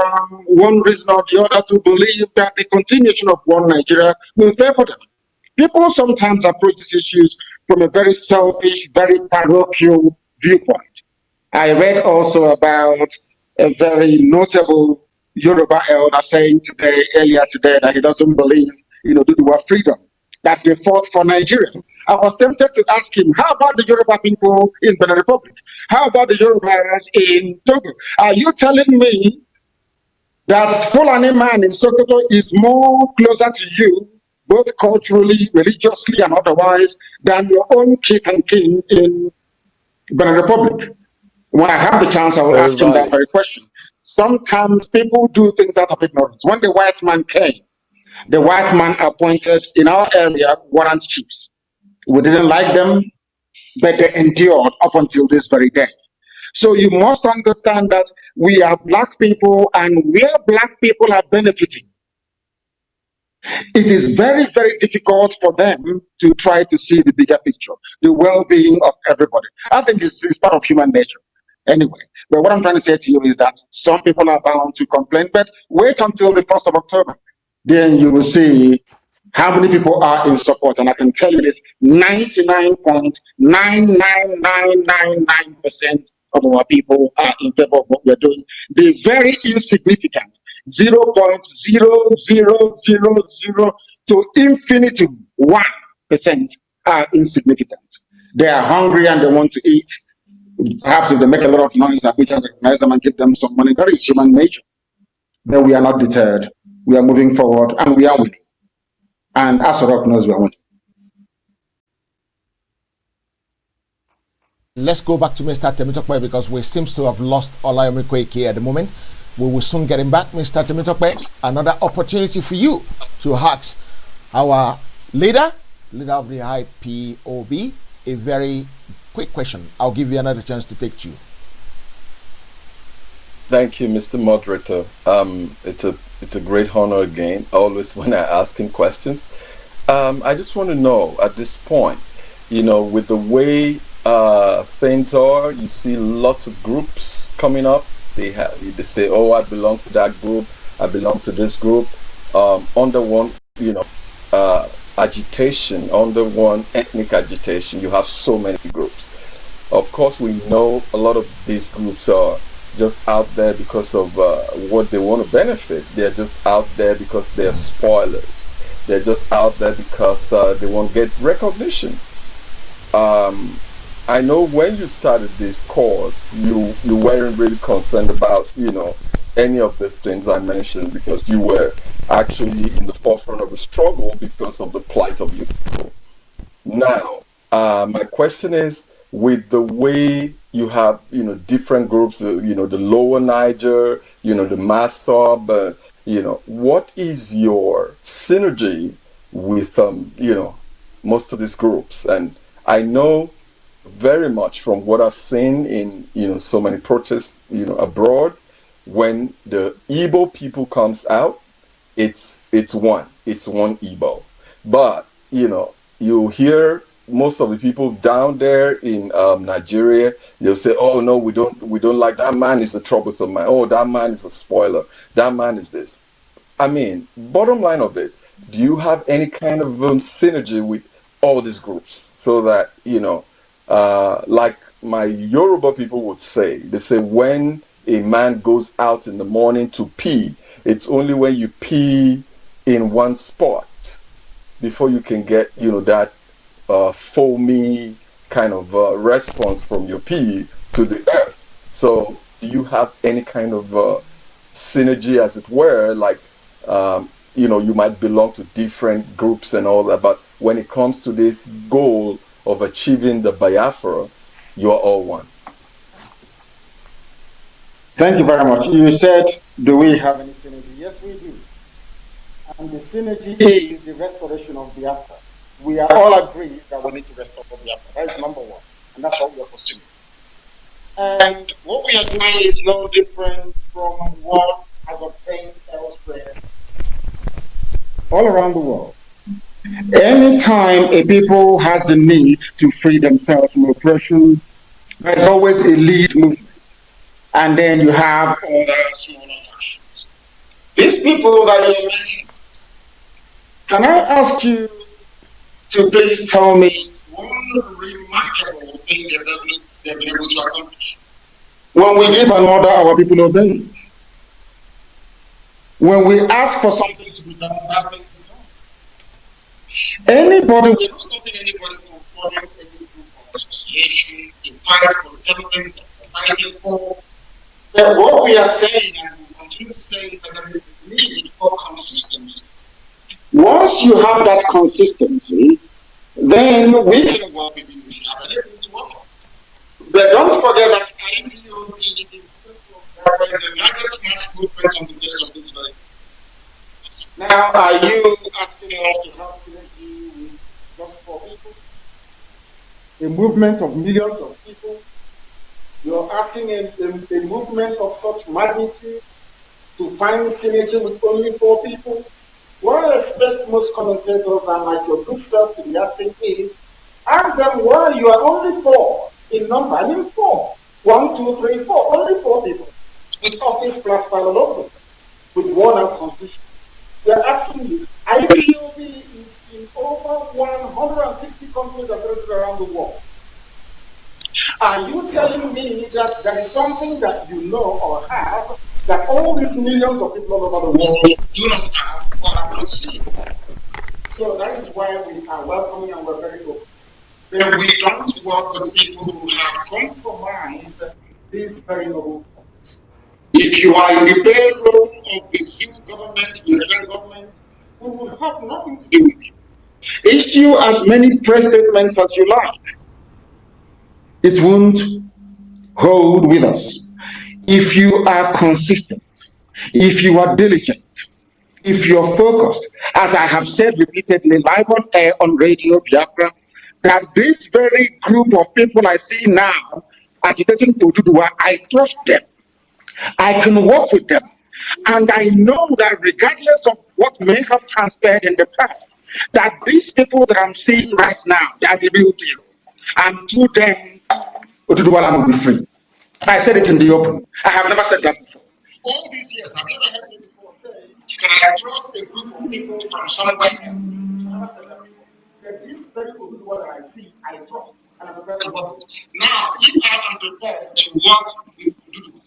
one reason or the other to believe that the continuation of one Nigeria will favor them. People sometimes approach these issues from a very selfish, very parochial viewpoint. I read also about a very notable Yoruba elder saying earlier today, that he doesn't believe, the word freedom, that they fought for Nigeria. I was tempted to ask him, how about the Yoruba people in Benin Republic? How about the Yorubas in Togo? Are you telling me that Fulani man in Sokoto is more closer to you, both culturally, religiously, and otherwise, than your own kith and kin in Benin Republic? When I have the chance, I will ask him that very question. Sometimes people do things out of ignorance. When the white man came, the white man appointed in our area warrant chiefs. We didn't like them, but they endured up until this very day. So you must understand that we are black people, and where black people are benefiting, it is very, very difficult for them to try to see the bigger picture, the well-being of everybody. I think it's part of human nature anyway. But what I'm trying to say to you is that some people are bound to complain, but wait until the 1st of October. Then you will see how many people are in support. And I can tell you this, 99.99999% of our people are in favor of what we're doing. The very insignificant 0.0000 to infinity 1% are insignificant. They are hungry and they want to eat. Perhaps if they make a lot of noise, we can recognize them and give them some money. That is human nature. But we are not deterred. We are moving forward, and we are winning. And as Rock knows, we are winning. Let's go back to Mr. Temitope, because we seem to have lost Olayomi Koiki at the moment. We will soon get him back. Mr. Temitope, another opportunity for you to ask our leader of the IPOB, a very quick question. I'll give you another chance to take two. Thank you, Mr. Moderator. It's a great honor again, always when I ask him questions. I just want to know at this point, with the way things are, you see lots of groups coming up. They say, "Oh, I belong to that group. I belong to this group." Under one, agitation, under one ethnic agitation, you have so many groups. Of course, we know a lot of these groups are just out there because of what they want to benefit. They're just out there because they're spoilers. They're just out there because they want to get recognition. Um, I know when you started this course, you weren't really concerned about any of these things I mentioned because you were actually in the forefront of the struggle because of the plight of your people. Now, my question is, with the way you have, different groups, the Lower Niger, the Massab, what is your synergy with, most of these groups? And I know very much from what I've seen in, so many protests, abroad, when the Igbo people comes out, it's one Igbo. But you hear most of the people down there in Nigeria, they'll say, "Oh no, we don't like that man. Is a troublesome man. Oh, that man is a spoiler. That man is this." I mean, bottom line of it, do you have any kind of synergy with all these groups so that like my Yoruba people would say, they say when a man goes out in the morning to pee, it's only when you pee in one spot before you can get that foamy kind of response from your pee to the earth. So do you have any kind of synergy, as it were, like you might belong to different groups and all that, but when it comes to this goal of achieving the Biafra, you're all one? Thank you very much. You said, do we have any synergy? Yes, we do. And the synergy is the restoration of Biafra. We are all agreed that we need to restore Biafra. That is number one. And that's what we are pursuing. And what we are doing is no different from what has obtained elsewhere all around the world. Anytime a people has the need to free themselves from oppression, there's always a lead movement. And then you have other smaller actions. These people that you mentioned, can I ask you to please tell me one remarkable thing they've been able to accomplish? When we give an order, our people obey it. When we ask for something to be done, that thing is done. Anybody, we're not stopping anybody from forming any group or association to fight for something that we're fighting for. But what we are saying, and we continue to say, is that there is need for consistency. Once you have that consistency, then we can work with you if you have anything to offer. But don't forget that IPOB is the largest mass movement on the face of this very. Now, are you asking us to have synergy with just 4 people? A movement of millions of people? You're asking a movement of such magnitude to find synergy with only 4 people? What I expect most commentators and like your good self to be asking is, ask them why you are only 4 in number. I mean 4. 1, 2, 3, 4. Only 4 people. With office platform all over them. With worn-out constitution. We are asking you, IPOB is in over 160 countries around the world. Are you telling me that there is something that you know or have that all these millions of people all over the world do not have or have not seen? So that is why we are welcoming and we're very open. But we don't work with people who have compromised these very noble points. If you are in the payroll of the few government, the federal government, we will have nothing to do with you. Issue as many press statements as you like. It won't hold with us. If you are consistent, if you are diligent, if you're focused, as I have said repeatedly, live on air on Radio Biafra, that this very group of people I see now agitating for Dudua, I trust them. I can work with them. And I know that regardless of what may have transpired in the past, that these people that I'm seeing right now, they are the real deal. And through them, Oduduwala will be free. I said it in the open. I have never said that before. All these years, I've never heard me before say that I trust a group of people from somewhere. I've never said that before. That this very Oduduwala that I see, I trust, and I'm prepared to work with. Now, if I am prepared to work with Oduduwala,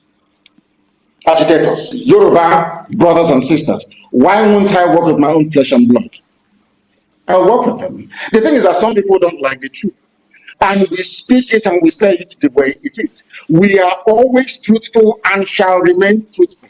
agitators, Yoruba brothers and sisters, why won't I work with my own flesh and blood? I'll work with them. The thing is that some people don't like the truth. And we speak it and we say it the way it is. We are always truthful and shall remain truthful.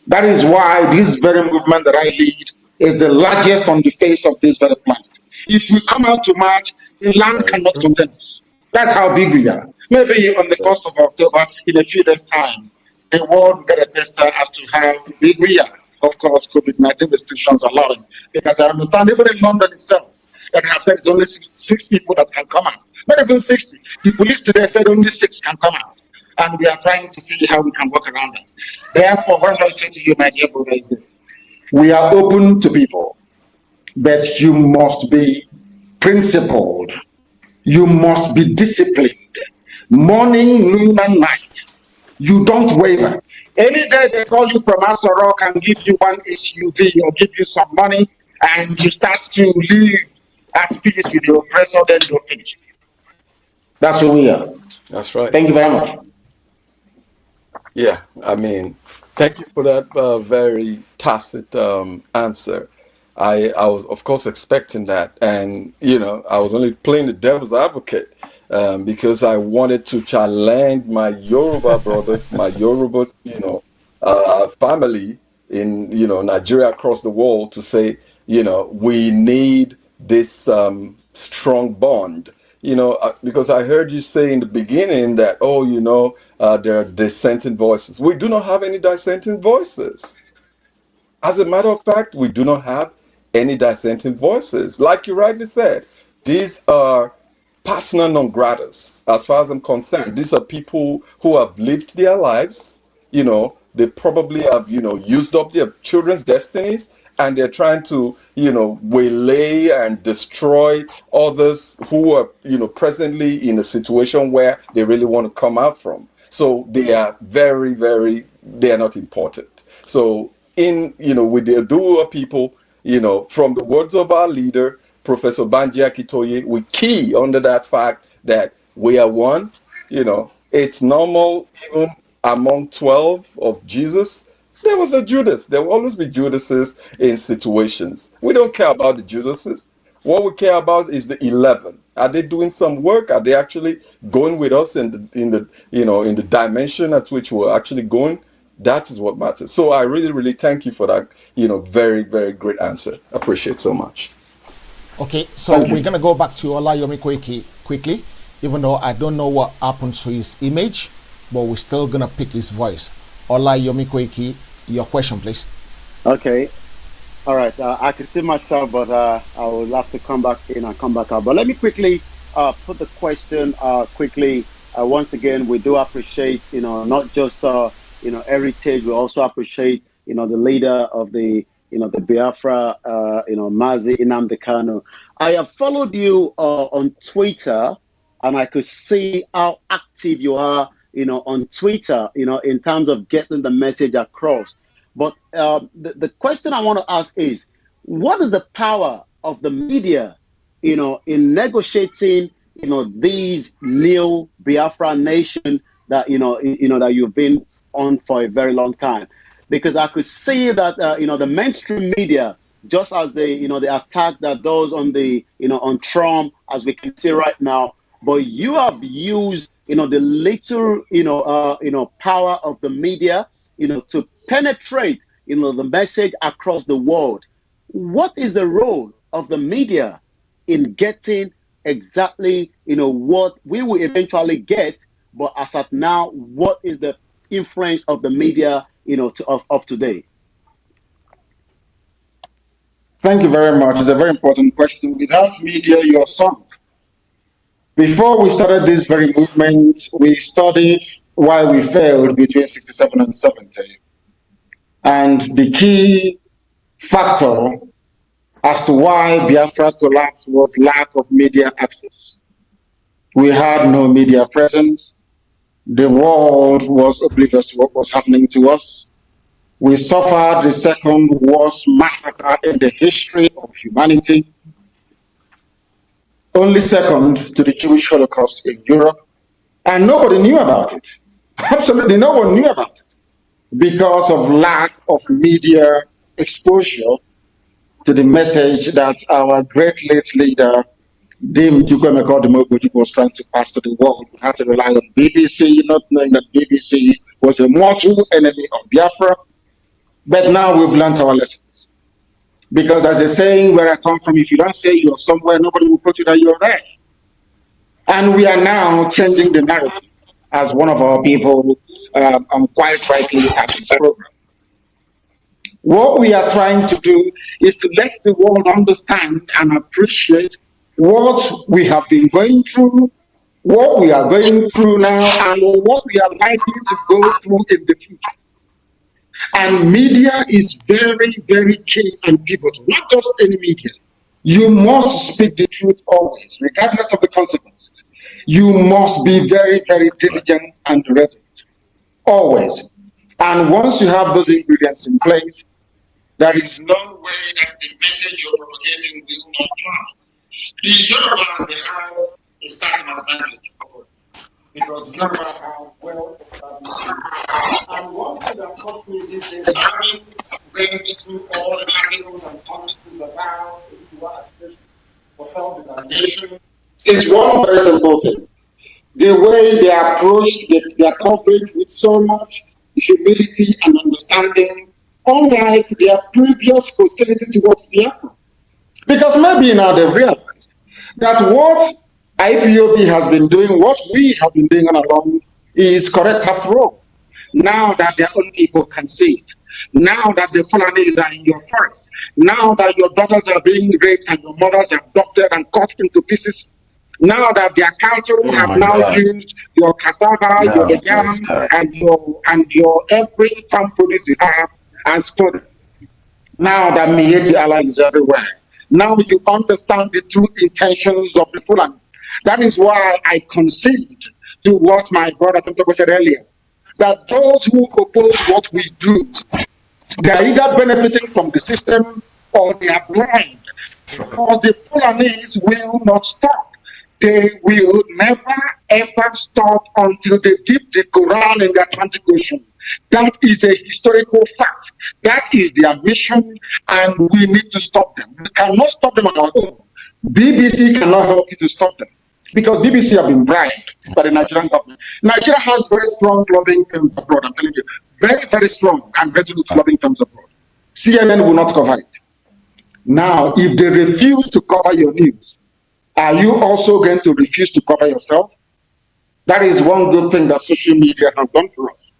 That is why this very movement that I lead is the largest on the face of this very planet. If we come out to march, the land cannot contain us. That's how big we are. Maybe on the 1st of October, in a few days' time, the world will get a tester as to how big we are. Of course, COVID-19 restrictions allowing. Because I understand even in London itself, that have said it's only 6 people that can come out. Not even 60. The police today said only 6 can come out. And we are trying to see how we can work around that. Therefore, what I'm going to say to you, my dear brother, is this. We are open to people, but you must be principled. You must be disciplined. Morning, noon, and night. You don't waver. Any day they call you from Aso Rock and give you one SUV or give you some money and you start to live at peace with the oppressor, then you're finished. That's who we are. That's right. Thank you very much. Yeah, I mean, thank you for that very tacit answer. I was, of course, expecting that, and I was only playing the devil's advocate because I wanted to challenge my Yoruba brothers, my Yoruba, family in Nigeria, across the world, to say, we need this strong bond. Because I heard you say in the beginning that, there are dissenting voices. We do not have any dissenting voices. As a matter of fact, we do not have any dissenting voices. Like you rightly said, these are persona non gratas, as far as I'm concerned. These are people who have lived their lives, they probably have, used up their children's destinies, and they're trying to, waylay and destroy others who are, presently in a situation where they really want to come out from. So they are very, very, they are not important. So with the Odua people, from the words of our leader, Professor Banji Akitoye, we key under that fact that we are one. It's normal even among 12 of Jesus. There was a Judas. There will always be Judases in situations. We don't care about the Judases. What we care about is the 11. Are they doing some work? Are they actually going with us in the dimension at which we're actually going? That is what matters. So I really, really thank you for that, very, very great answer. Appreciate so much. Okay, so we're going to go back to Olayomi Koiki quickly, even though I don't know what happened to his image, but we're still going to pick his voice. Olayomi Koiki, your question, please. Okay. All right. I can see myself, but I will have to come back in and come back out. But let me quickly put the question quickly. Once again, we do appreciate, not just, heritage. We also appreciate, the leader of the, the Biafra, Mazi, Nnamdi Kanu. I have followed you on Twitter, and I could see how active you are, on Twitter, in terms of getting the message across. But the question I want to ask is, what is the power of the media, in negotiating, these new Biafra nation that, that you've been on for a very long time? Because I could see that, the mainstream media, just as the attack that does on the, on Trump, as we can see right now, but you have used, the little, power of the media, to penetrate, the message across the world. What is the role of the media in getting exactly, what we will eventually get? But as at now, what is the influence of the media, of today? Thank you very much. It's a very important question. Without media, you're sunk. Before we started this very movement, we studied why we failed between 67 and 70. And the key factor as to why Biafra collapsed was lack of media access. We had no media presence. The world was oblivious to what was happening to us. We suffered the second worst massacre in the history of humanity, only second to the Jewish Holocaust in Europe, and nobody knew about it. Absolutely no one knew about it because of lack of media exposure to the message that our great late leader, Dim Chukwuemeka was trying to pass to the world. We had to rely on BBC, not knowing that BBC was a mortal enemy of Biafra. But now we've learned our lessons. Because as a saying where I come from, if you don't say you're somewhere, nobody will put you that you're there. And we are now changing the narrative, as one of our people quite rightly at this program. What we are trying to do is to let the world understand and appreciate what we have been going through, what we are going through now, and what we are likely to go through in the future. And media is very, very key and pivotal, not just any media. You must speak the truth always, regardless of the consequences. You must be very, very diligent and resolute, always. And once you have those ingredients in place, there is no way that the message you're propagating will not fly. The Yorubas, they have a certain advantage over it, because Yoruba have well-established. And one thing that cost me these days, having read through all the articles and articles about for self-determination, is one very simple thing. The way they approach their coverage with so much humility and understanding, unlike their previous hostility towards Biafra. Because maybe now they've realized that what IPOB has been doing, what we have been doing all along, is correct after all. Now that their own people can see it, now that the Fulanis are in your forest, now that your daughters are being raped and your mothers are abducted and cut into pieces, now that their cattle have now used your cassava, your yam, and your every farm produce you have as fodder. Now that Mieti Allah is everywhere. Now you understand the true intentions of the Fulani. That is why I concede to what my brother Tantoko said earlier, that those who oppose what we do, they are either benefiting from the system or they are blind, because the Fulanis will not stop. They will never ever stop until they dip the Quran in the Atlantic Ocean. That is a historical fact. That is their mission, and we need to stop them. We cannot stop them on our own. BBC cannot help you to stop them, because BBC have been bribed by the Nigerian government. Nigeria has very strong lobbying firms abroad, I'm telling you. Very, very strong and resolute lobbying firms abroad. CNN will not cover it. Now, if they refuse to cover your news, are you also going to refuse to cover yourself? That is one good thing that social media has done for us.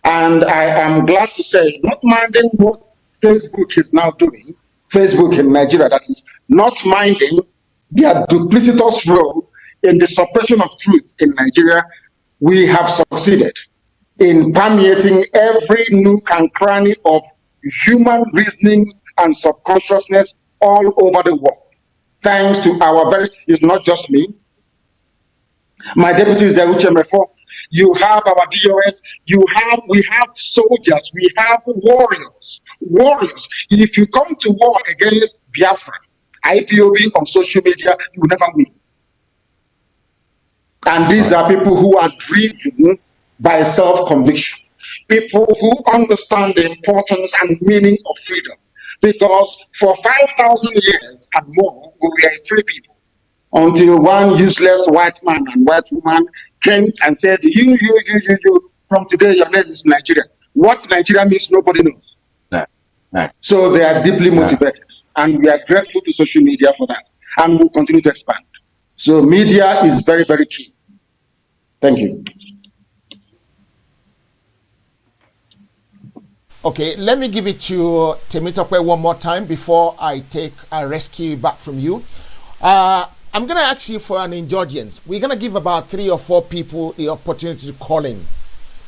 And I am glad to say, not minding what Facebook is now doing, Facebook in Nigeria, that is not minding their duplicitous role in the suppression of truth in Nigeria, we have succeeded in permeating every nook and cranny of human reasoning and subconsciousness all over the world. Thanks to our very, it's not just me. My deputy is there, Uchemefo. You have our DOS, we have soldiers, we have warriors. If you come to war against Biafra, IPOB on social media, you will never win. And these are people who are driven by self-conviction. People who understand the importance and meaning of freedom. Because for 5,000 years and more, we were free people. Until one useless white man and white woman came and said, you, from today your name is Nigeria. What Nigeria means, nobody knows. So they are deeply motivated. And we are grateful to social media for that. And we'll continue to expand. So media is very, very key. Thank you. Okay, let me give it to Temitope one more time before I rescue back from you. I'm going to ask you for an indulgence. We're going to give about 3 or 4 people the opportunity to call in,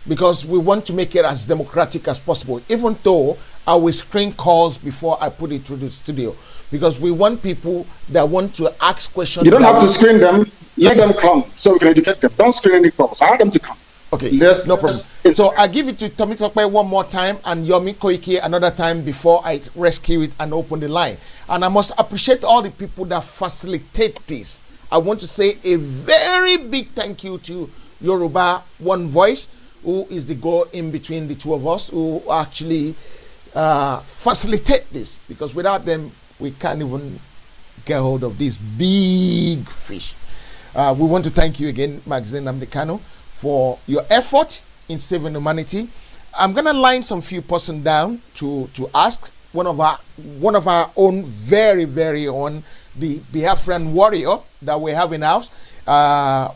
because we want to make it as democratic as possible, even though I will screen calls before I put it through the studio. because we want people that want to ask questions. You don't have to screen them. Let them come so we can educate them. Don't screen any calls. Allow them to come. Okay, yes, no problem. So I give it to Tommy Tokpe one more time and Yomi Koike another time before I rescue it and open the line. And I must appreciate all the people that facilitate this. I want to say a very big thank you to Yoruba One Voice, who is the go in between the two of us, who actually facilitate this, because without them we can't even get hold of this big fish. We want to thank you again, Mazi Nnamdi Kanu, for your effort in saving humanity. I'm gonna line some few person down to ask one of our own very own, the Biafran warrior that we have in house.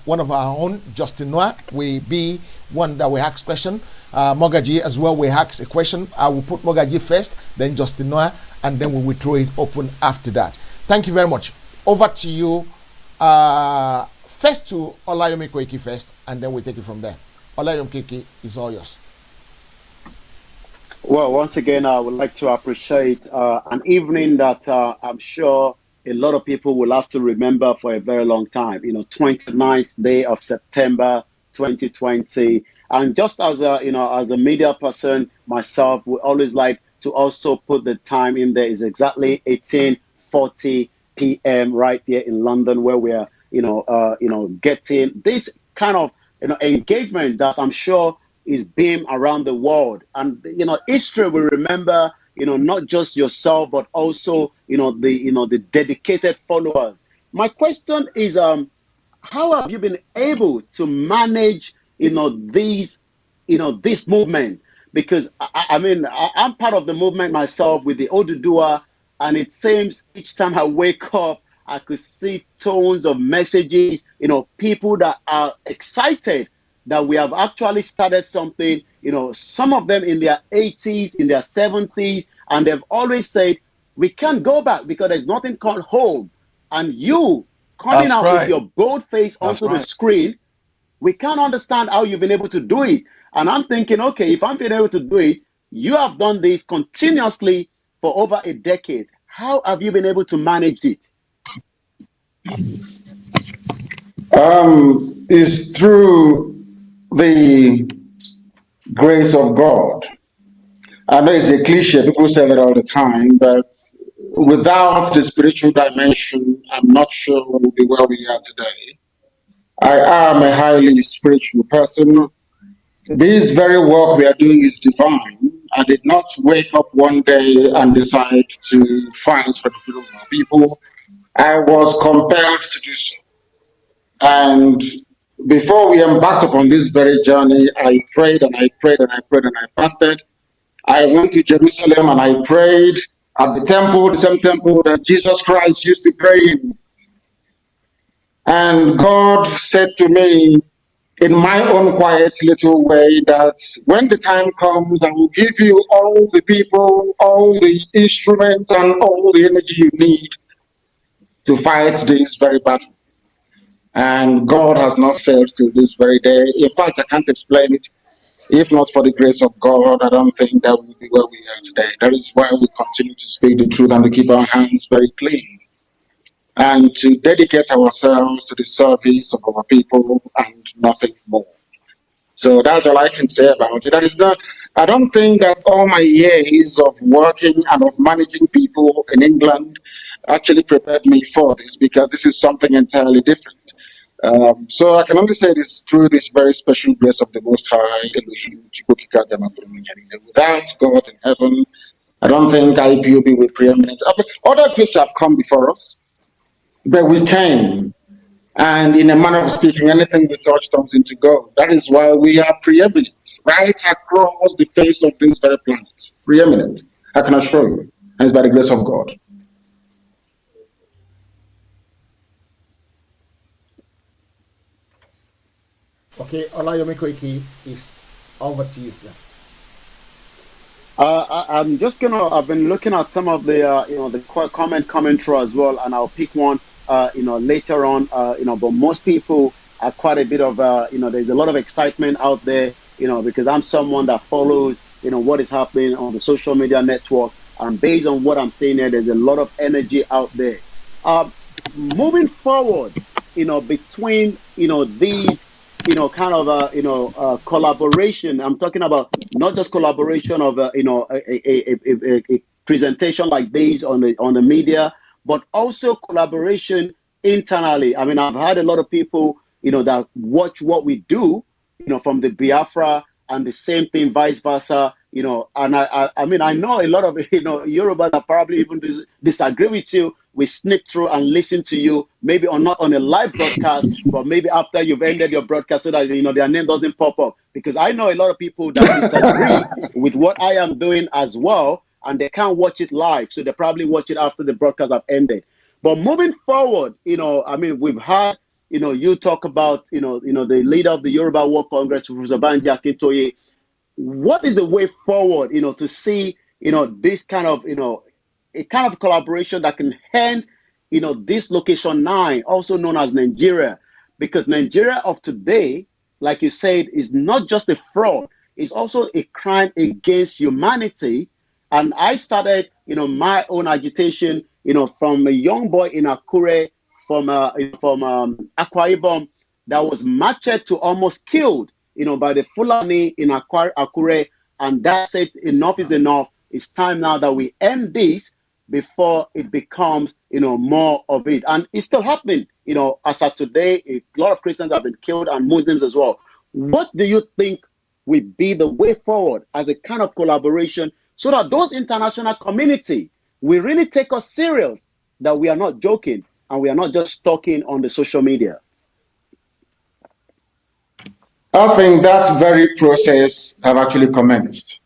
One of our own, Justin Noah, will be one that we ask question. Mogaji as well, we ask a question. I will put Mogaji first, then Justin Noah, and then we will throw it open after that. Thank you very much. Over to you. First to Olayomi Koiki first, and then we take it from there. Olayomi Koiki is all yours. Well, once again, I would like to appreciate an evening that I'm sure a lot of people will have to remember for a very long time. 29th day of September 2020. And just as a media person myself, would always like to also put the time in there. Is exactly 18:40 p.m. right here in London, where we are getting this kind of engagement that I'm sure is being around the world. And history will remember not just yourself, but also the dedicated followers. My question is, how have you been able to manage this movement? Because I'm part of the movement myself with the Odudua, and it seems each time I wake up I could see tones of messages, people that are excited that we have actually started something, some of them in their 80s, in their 70s, and they've always said, we can't go back because there's nothing called home. And you coming out with your bold face onto the screen, we can't understand how you've been able to do it. And I'm thinking, okay, if I'm being able to do it, you have done this continuously for over a decade. How have you been able to manage it? Is through the grace of God. I know it's a cliche, people say that all the time, but without the spiritual dimension, I'm not sure we'll be where we are today. I am a highly spiritual person. This very work we are doing is divine. I did not wake up one day and decide to fight for the freedom of people. I was compelled to do so. And before we embarked upon this very journey, I prayed and I prayed and I prayed and I fasted. I went to Jerusalem and I prayed at the temple, the same temple that Jesus Christ used to pray in. And God said to me, in my own quiet little way, that when the time comes, I will give you all the people, all the instruments, and all the energy you need to fight this very battle. And God has not failed till this very day. In fact, I can't explain it. If not for the grace of God, I don't think that we would be where we are today. That is why we continue to speak the truth and to keep our hands very clean, and to dedicate ourselves to the service of our people and nothing more. So that's all I can say about it. That is not, I don't think that all my years of working and of managing people in England actually prepared me for this, because this is something entirely different. So I can only say this through this very special grace of the Most High. Without God in heaven, I don't think IPOB will preeminent. Other groups have come before us, but we came, and in a manner of speaking, anything we touch turns into gold. That is why we are preeminent, right across the face of this very planet. Preeminent, I can assure you, and it's by the grace of God. Okay, Olayomi Koiki is over to you, sir. I'm just I've been looking at some of the, the comment coming through as well, and I'll pick one, later on, but most people are quite a bit of, there's a lot of excitement out there, because I'm someone that follows, what is happening on the social media network. And based on what I'm saying here, there's a lot of energy out there. Moving forward, between, these, kind of, collaboration. I'm talking about not just collaboration of, a presentation like this on the media, but also collaboration internally. I mean, I've had a lot of people, that watch what we do, from the Biafra, and the same thing, vice versa, and I mean, I know a lot of, Yoruba that probably even disagree with you. We snip through and listen to you, maybe not on a live broadcast, but maybe after you've ended your broadcast, so that, their name doesn't pop up. Because I know a lot of people that disagree with what I am doing as well, and they can't watch it live, so they probably watch it after the broadcast have ended. But moving forward, I mean, we've had, you talk about, the leader of the Yoruba World Congress, Professor Banji Akintoye. What is the way forward, to see, this kind of, a kind of collaboration that can end, this location 9, also known as Nigeria, because Nigeria of today, like you said, is not just a fraud, it's also a crime against humanity. And I started, my own agitation, from a young boy in Akure, from Akwa Ibom, that was marched to almost killed, by the Fulani in Akure. And that said, enough is enough. It's time now that we end this before it becomes, more of it. And it's still happening, as of today. A lot of Christians have been killed, and Muslims as well. What do you think will be the way forward as a kind of collaboration, so that those international community will really take us serious, that we are not joking and we are not just talking on the social media? I think that very process have actually commenced.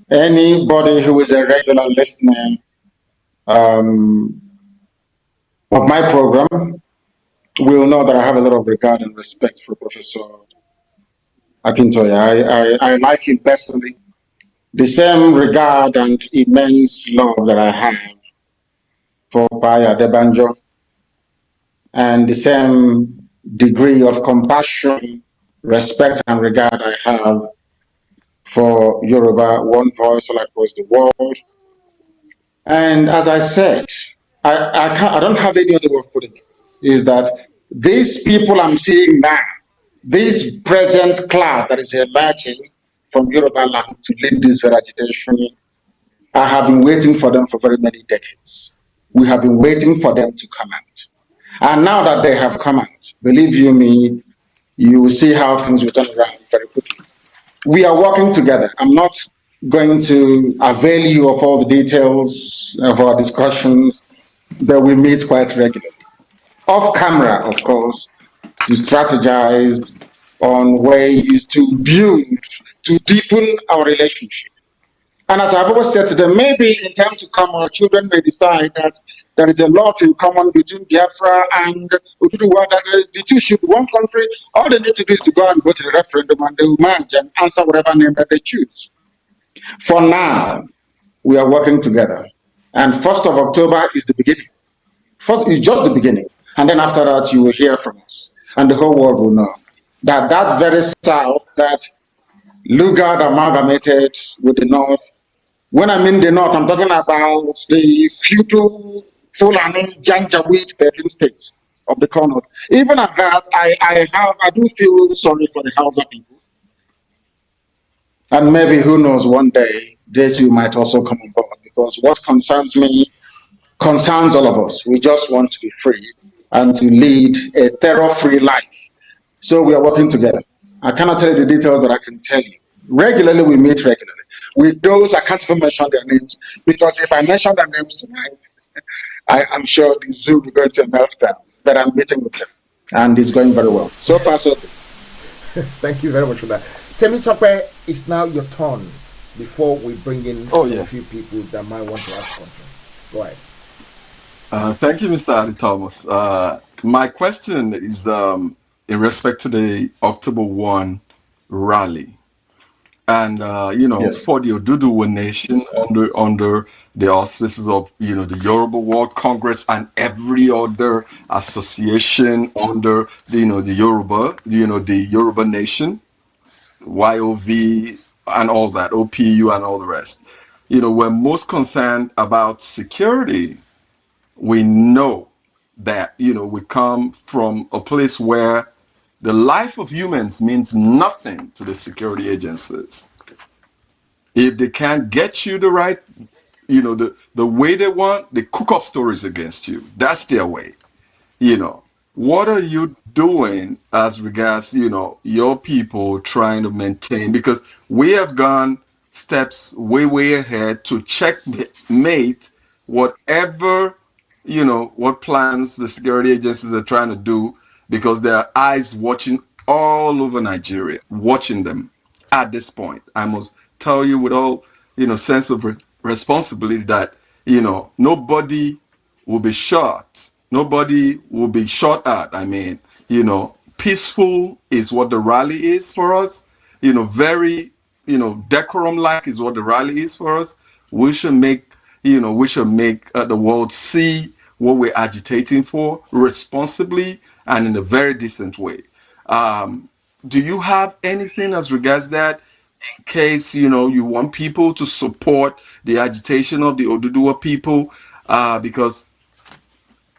Anybody who is a regular listener of my program will know that I have a lot of regard and respect for Professor Akintoye. I like him personally. The same regard and immense love that I have for Paya Debanjo, and the same degree of compassion, respect, and regard I have for Yoruba, one voice all across the world. And as I said, I don't have any other way of putting it, is that these people I'm seeing now, this present class that is emerging from Yoruba land to lead this very agitation, I have been waiting for them for very many decades. We have been waiting for them to come out. And now that they have come out, believe you me, you will see how things will turn around very quickly. We are working together. I'm not going to avail you of all the details of our discussions, but we meet quite regularly. Off camera, of course, to strategize on ways to build, to deepen our relationship. And as I've always said to them, maybe in time to come, our children may decide that there is a lot in common between Biafra and Ududuwa, that the two should be one country. All they need to do is to go and vote in the referendum, and they will manage and answer whatever name that they choose. For now, we are working together. And 1st of October is the beginning. First is just the beginning. And then after that, you will hear from us. And the whole world will know that that very South that Lugard amalgamated with the North. When I mean the North, I'm talking about the feudal Fulani Janjaweed 13 states of the Kanu. Even at that, I do feel sorry for the Hausa people. And maybe, who knows, one day they too might also come on board, because what concerns me concerns all of us. We just want to be free and to lead a terror-free life. So we are working together. I cannot tell you the details, but I can tell you. Regularly, we meet regularly. With those, I can't even mention their names, because if I mention their names tonight, I'm sure the zoo will go into a meltdown. But I'm meeting with them, and it's going very well. So far, so good. Thank you very much for that. Temi Tope, it's now your turn before we bring in a few people that might want to ask questions. Go ahead. Thank you, Mr. Adi Thomas. My question is in respect to the October 1 rally. And for the Oduduwa Nation, under the auspices of the Yoruba World Congress and every other association under the Yoruba, the Yoruba Nation, YOV and all that, OPU and all the rest. we're most concerned about security, we know that, we come from a place where the life of humans means nothing to the security agencies. If they can't get you the right, the way they want, they cook up stories against you. That's their way. you know, what are you doing as regards, your people trying to maintain? Because we have gone steps way, way ahead to checkmate whatever, what plans the security agencies are trying to do, because there are eyes watching all over Nigeria, watching them at this point. I must tell you with all, sense of responsibility that, nobody will be shot. Nobody will be shot at. I mean, peaceful is what the rally is for us. Very, decorum like is what the rally is for us. We should make, the world see what we're agitating for responsibly and in a very decent way. Do you have anything as regards that, in case you want people to support the agitation of the Oduduwa people? Because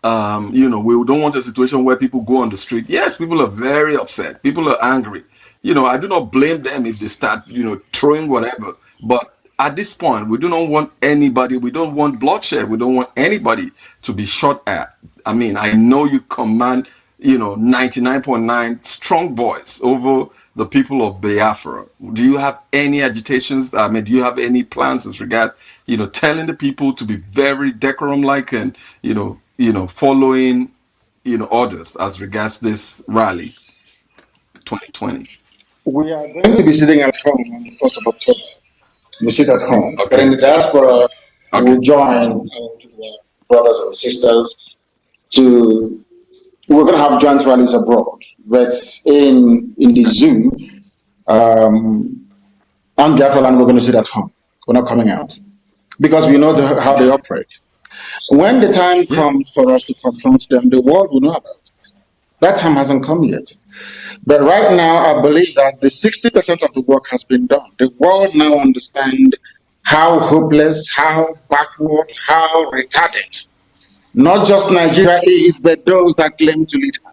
we don't want a situation where people go on the street. Yes, people are very upset. People are angry. I do not blame them if they start, throwing whatever. But at this point, we do not want anybody. We don't want bloodshed. We don't want anybody to be shot at. I mean, I know you command, 99.9 strong voice over the people of Biafra. Do you have any agitations? I mean, do you have any plans as regards, telling the people to be very decorum-like and, following, orders as regards this rally 2020? We are going to be sitting at home on the 1st of October. We sit at home. Okay. But in the diaspora, Okay. we'll join brothers and sisters we're going to have joint rallies abroad. But in the zoo, on Biafra land, we're going to sit at home. We're not coming out. Because we know how they operate. When the time comes for us to confront them, the world will know about it. That time hasn't come yet. But right now, I believe that the 60% of the work has been done. The world now understands how hopeless, how backward, how retarded, not just Nigeria is, but those that claim to lead her.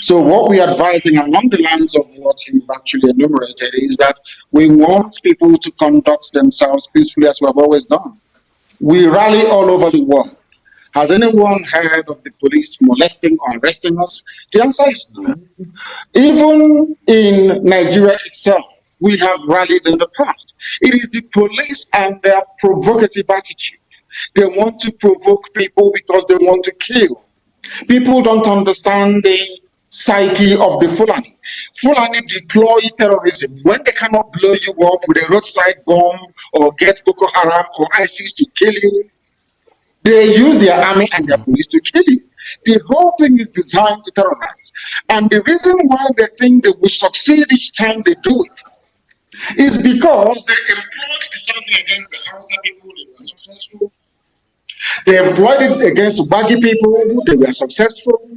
So what we are advising along the lines of what you've actually enumerated is that we want people to conduct themselves peacefully as we have always done. We rally all over the world. Has anyone heard of the police molesting or arresting us? The answer is no. Even in Nigeria itself, we have rallied in the past. It is the police and their provocative attitude. They want to provoke people because they want to kill. People don't understand the psyche of the Fulani. Fulani deploy terrorism. When they cannot blow you up with a roadside bomb or get Boko Haram or ISIS to kill you, they use their army and their police to kill you. The whole thing is designed to terrorize. And the reason why they think they will succeed each time they do it is because they employed something against the Hausa people, they were successful. They employed it against Baggy people, they were successful.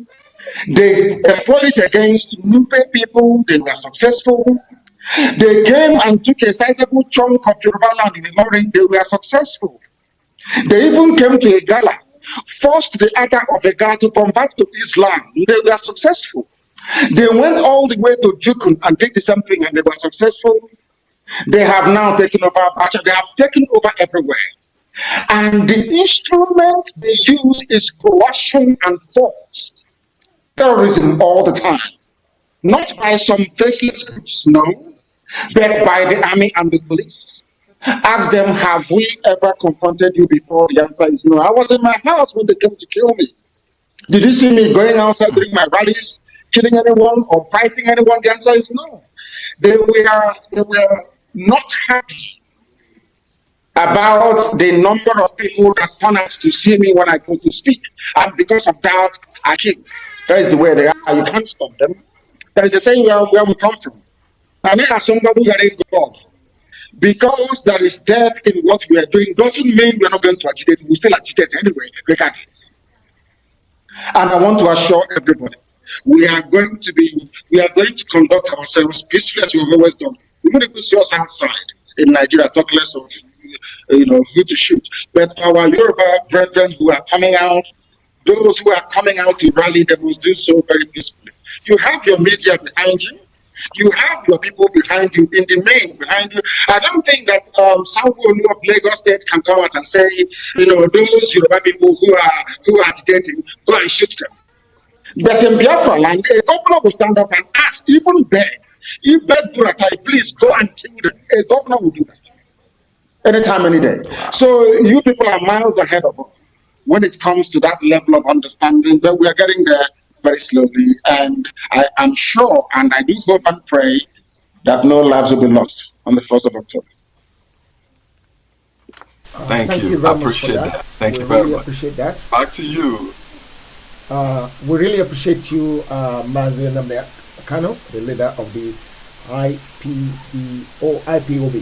They employed it against Nupe people, they were successful. They came and took a sizable chunk of Yoruba land in Ilorin, they were successful. They even came to Igala, forced the Aga of Igala to convert to Islam, they were successful. They went all the way to Jukun and did the same thing and they were successful. They have now taken over Abacha, they have taken over everywhere. And the instrument they use is coercion and force. Terrorism all the time. Not by some faceless groups, no, but by the army and the police. Ask them, have we ever confronted you before? The answer is no. I was in my house when they came to kill me. Did you see me going outside during my rallies, killing anyone or fighting anyone? The answer is no. They were not happy about the number of people that turn out to see me when I go to speak. And because of that, I kill. That is the way they are. You can't stop them. That is the same where we come from. I mean, as somebody who is God. Because there is death in what we are doing doesn't mean we're not going to agitate. We still agitate anyway, regardless. And I want to assure everybody, we are going to conduct ourselves peacefully as we've always done. Even if we see us outside in Nigeria, talk less of who to shoot. But our Yoruba brethren who are coming out, those who are coming out to rally, they must do so very peacefully. You have your media behind you. You have your people behind you, in the main behind you. I don't think that someone of Lagos State can come out and say, those Yoruba people who are agitating, go and shoot them. But in Biafra land, a governor will stand up and ask, even beg, if that Buratai, please go and kill them. A governor will do that anytime, any day. So you people are miles ahead of us when it comes to that level of understanding, but we are getting there very slowly. And I am sure, and I do hope and pray that no lives will be lost on the 1st of October. Thank you. I appreciate that. Thank you very much. Appreciate that. Back to you. We really appreciate you, Mazi Nnamdi Kanu, the leader of the IPOB.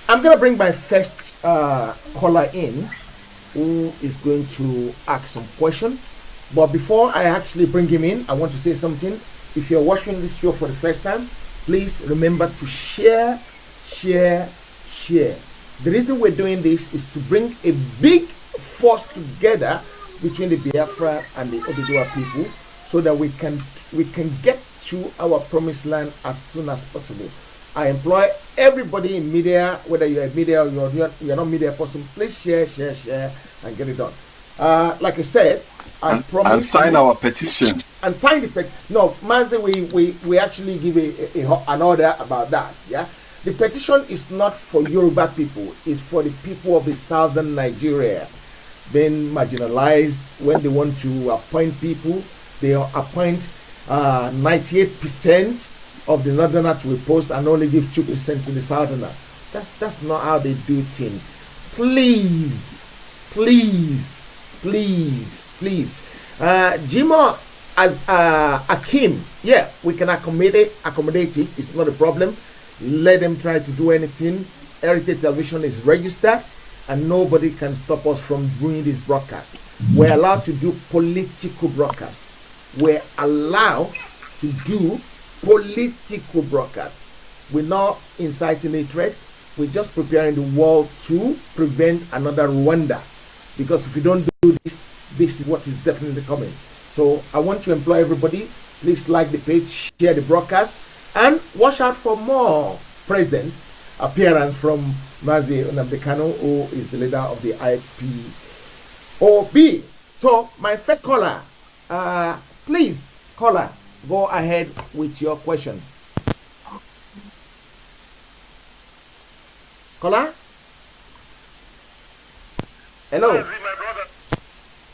I'm going to bring my first caller in, who is going to ask some question. But before I actually bring him in, I want to say something. If you're watching this show for the first time, please remember to share. The reason we're doing this is to bring a big force together between the Biafra and the Oduduwa people, so that we can get to our promised land as soon as possible. I employ everybody in media, whether you're a media or you're not media person, please share and get it done. Like I said, I promise. And sign our petition. And sign the petition. No, Mazi, we actually give an order about that. Yeah, the petition is not for Yoruba people; it's for the people of the southern Nigeria, being marginalized. When they want to appoint people, they appoint 98% of the northerner to a post and only give 2% to the southerner. That's not how they do things. Please. Jimo as Akim, yeah, we can accommodate it. It's not a problem. Let them try to do anything. Heritage Television is registered, and nobody can stop us from doing this broadcast. We're allowed to do political broadcast. We're allowed to do political broadcast. We're not inciting hatred. We're just preparing the world to prevent another Rwanda. Because if we don't do this, this is what is definitely coming. So I want to employ everybody. Please like the page, share the broadcast, and watch out for more present appearance from Mazi Nnamdi Kanu, who is the leader of the IPOB. So my first caller, please, caller, go ahead with your question. Caller? Hello? Mazi, my brother.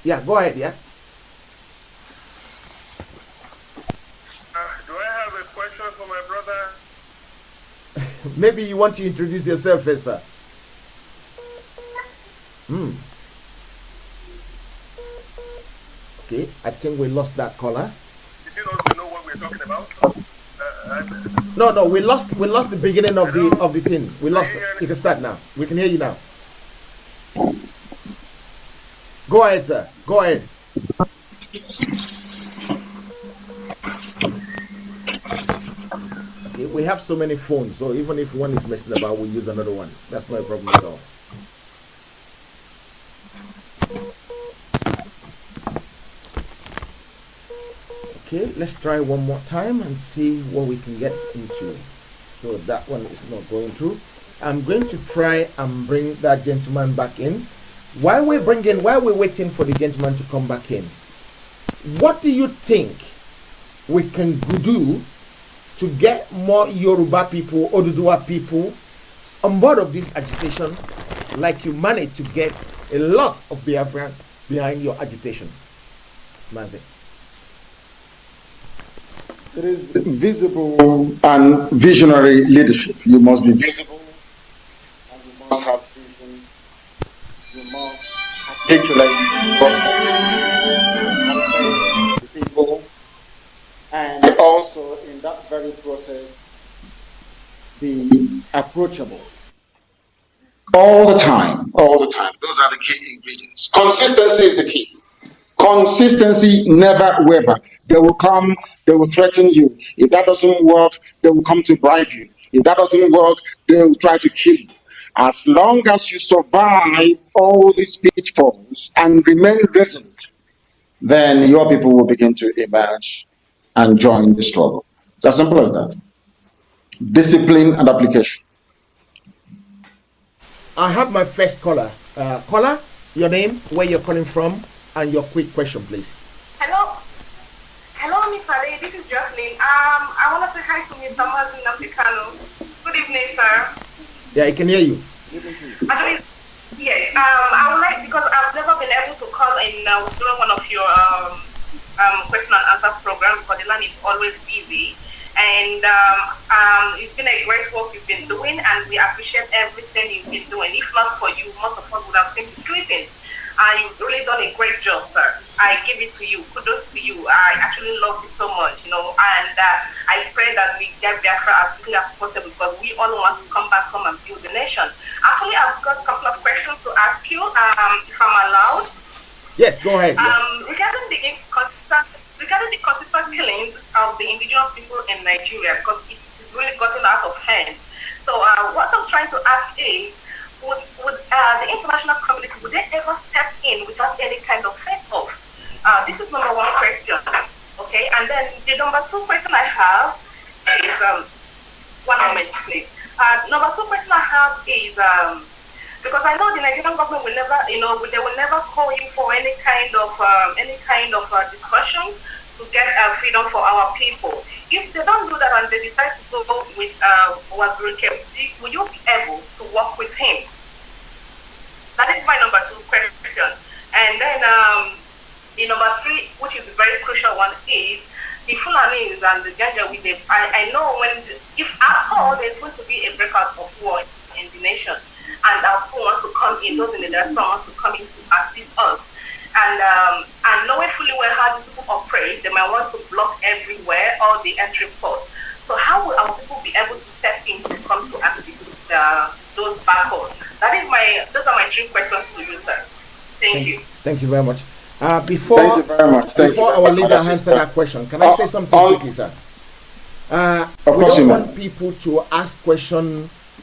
Yeah, go ahead, yeah. Do I have a question for my brother? Maybe you want to introduce yourself first, sir. Okay, I think we lost that caller. Did you know what we're talking about? No, we lost the beginning of the thing. We lost it. You can start now. We can hear you now. Go ahead, sir. Go ahead. Okay, we have so many phones, so even if one is messing about, we'll use another one. That's not a problem at all. Okay, let's try one more time and see what we can get into. So that one is not going through. I'm going to try and bring that gentleman back in. While we're waiting for the gentleman to come back in, what do you think we can do to get more Yoruba people, Oduduwa people on board of this agitation, like you managed to get a lot of Biafran behind your agitation? Mazi. It is visible and visionary leadership. You must be visible and you must have vision. You must articulate the people, and also in that very process be approachable. All the time. Those are the key ingredients. Consistency is the key. Consistency, never waver. They will come, they will threaten you. If that doesn't work, they will come to bribe you. If that doesn't work, they will try to kill you. As long as you survive all these pitfalls and remain resilient, then your people will begin to emerge and join the struggle. It's as simple as that. Discipline and application. I have my first caller. Caller, your name, where you're calling from, and your quick question, please. Hello. Hello, Mr. Day. This is Jocelyn. I want to say hi to Mr. Mazi, Nnamdi, Kanu. Good evening, sir. Yeah, I can hear you. Actually, yes. I would like, because I've never been able to call in during one of your question and answer program because the line is always busy. And it's been a great work you've been doing, and we appreciate everything you've been doing. If not for you, most of us would have been sleeping. You've really done a great job, sir. I give it to you. Kudos to you. I actually love you so much, and I pray that we get Biafra as quickly as possible because we all want to come back home and build the nation. Actually, I've got a couple of questions to ask you, if I'm allowed. Yes, go ahead. Regarding the consistent killings of the indigenous people in Nigeria, because it's really gotten out of hand. So what I'm trying to ask is, would the international community, would they ever step in without any kind of face-off? This is number one question, okay? And then the number two question I have is, one moment please. Number two question I have is, because I know the Nigerian government will never, they will never call you for any kind of discussion to get freedom for our people. If they don't do that and they decide to go with Wazirike, will you be able to work with him? That is my number two question. And then the number three, which is a very crucial one, is the Fulanis and the Janjaweed. I know if at all there's going to be a breakout of war in the nation, and our people wants to come in, those in the diaspora wants to come in to assist us. And knowing fully well how these people operate, they might want to block everywhere all the entry ports. So how will our people be able to step in to come to assist those back home? Those are my three questions to you, sir. Thank you. Thank you very much. Before Thank you very much. Before our leader answers that question, can I say something quickly, sir? Of course, we don't want people to ask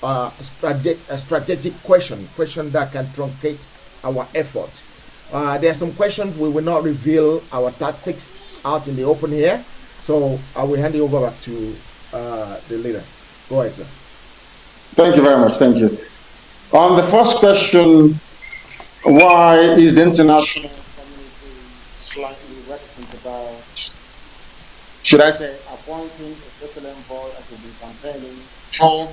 a strategic question that can truncate our effort. There are some questions we will not reveal our tactics out in the open here, so I will hand it over back to the leader. Go ahead, sir. Thank you very much. Thank you. On the first question, why is the international community slightly reticent about, should I say, appointing a special envoy as will be campaigning for,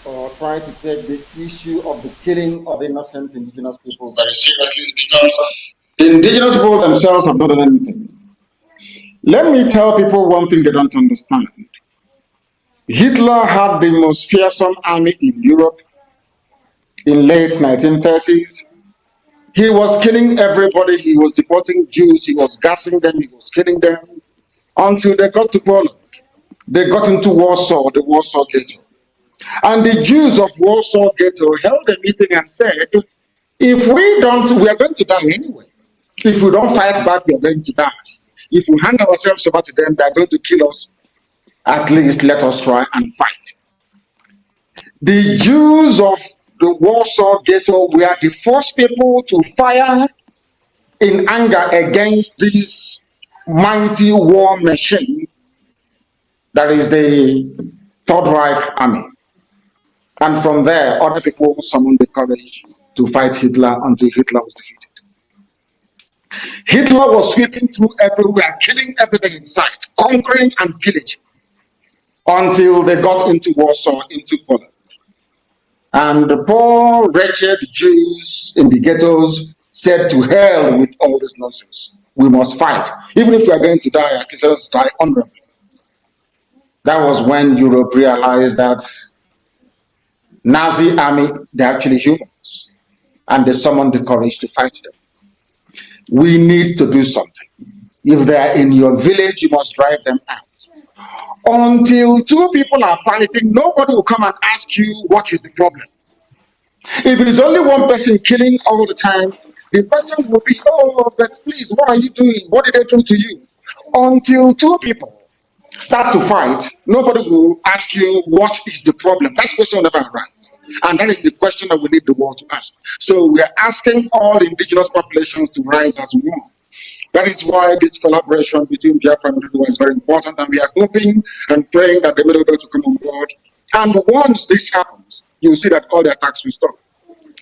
or trying to take the issue of the killing of innocent indigenous people very seriously, because the indigenous people themselves have not done anything. Let me tell people one thing they don't understand. Hitler had the most fearsome army in Europe in late 1930s. He was killing everybody. He was deporting Jews. He was gassing them. He was killing them until they got to Poland. They got into Warsaw, the Warsaw Ghetto. And the Jews of Warsaw Ghetto held a meeting and said, if we don't, we are going to die anyway. If we don't fight back, we are going to die. If we hand ourselves over to them, they are going to kill us. At least let us try and fight. The Jews of the Warsaw Ghetto were the first people to fire in anger against this mighty war machine that is the Third Reich Army. And from there, other people summoned the courage to fight Hitler until Hitler was defeated. Hitler was sweeping through everywhere, killing everything in sight, conquering and pillaging, until they got into Warsaw, into Poland. And the poor, wretched Jews in the ghettos said, to hell with all this nonsense. We must fight. Even if we are going to die, at least let us die honorably. That was when Europe realized that Nazi army, they're actually humans. And they summoned the courage to fight them. We need to do something. If they are in your village, you must drive them out. Until two people are fighting, nobody will come and ask you what is the problem. If it is only one person killing all the time, the person will be, oh, but please, what are you doing? What did they do to you? Until two people start to fight, nobody will ask you what is the problem. That question never arrives. And that is the question that we need the world to ask. So we are asking all indigenous populations to rise as one. That is why this collaboration between Biafra and Oduduwa is very important, and we are hoping and praying that the Middle Belt will come on board. And once this happens, you will see that all the attacks will stop.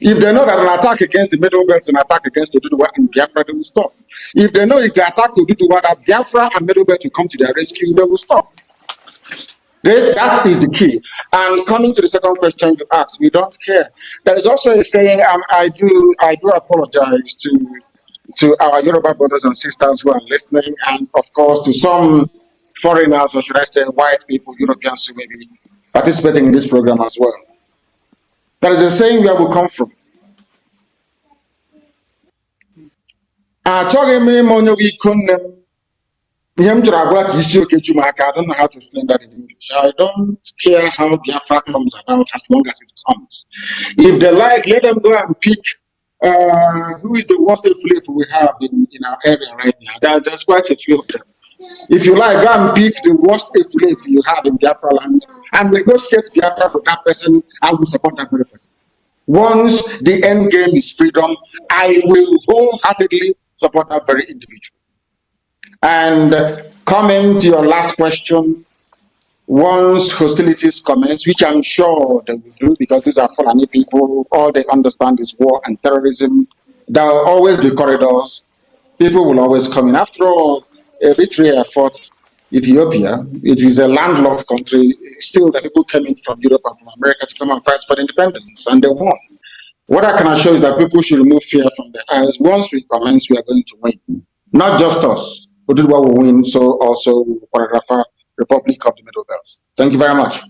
If they know that an attack against the Middle Belt is an attack against Oduduwa and Biafra, they will stop. If they know if they attack Oduduwa, that Biafra and Middle Belt will come to their rescue, they will stop. That is the key. And coming to the second question you asked, we don't care. There is also a saying, I do apologize to our Yoruba brothers and sisters who are listening, and of course to some foreigners, or should I say white people, Europeans who may be participating in this program as well. There is a saying where we come from. I don't know how to explain that in English. I don't care how Biafra comes about as long as it comes. If they like, let them go and pick who is the worst slave we have in our area right now. There's quite a few of them. If you like, go and pick the worst slave you have in Biafra land and negotiate Biafra for that person, I will support that very person. Once the end game is freedom, I will wholeheartedly support that very individual. And coming to your last question, once hostilities commence, which I'm sure they will do because these are Fulani people, all they understand is war and terrorism, there will always be corridors. People will always come in. After all, Eritrea fought Ethiopia. It is a landlocked country. Still, the people came in from Europe and from America to come and fight for independence, and they won. What I can assure is that people should remove fear from their eyes. Once we commence, we are going to win. Not just us. Oduduwa will win, so also the choreographer Republic of the Middle Belt. Thank you very much.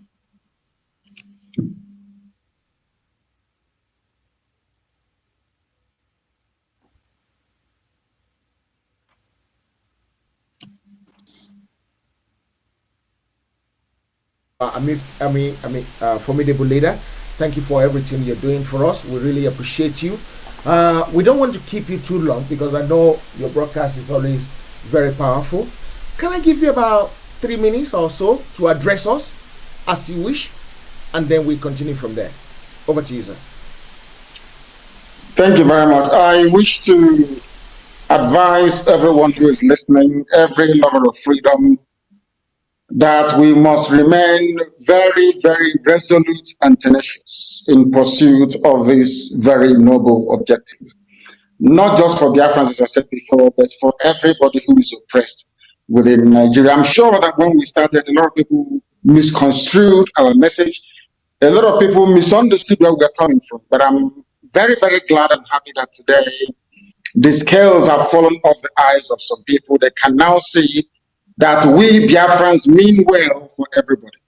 Formidable leader, thank you for everything you're doing for us. We really appreciate you. We don't want to keep you too long because I know your broadcast is always very powerful. Can I give you about 3 minutes or so to address us as you wish, and then we continue from there? Over to you, sir. Thank you very much. I wish to advise everyone who is listening, every lover of freedom, that we must remain very, very resolute and tenacious in pursuit of this very noble objective. Not just for Biafrans, as I said before, but for everybody who is oppressed within Nigeria. I'm sure that when we started, a lot of people misconstrued our message. A lot of people misunderstood where we are coming from. But I'm very, very glad and happy that today the scales have fallen off the eyes of some people. They can now see that we Biafrans mean well for everybody.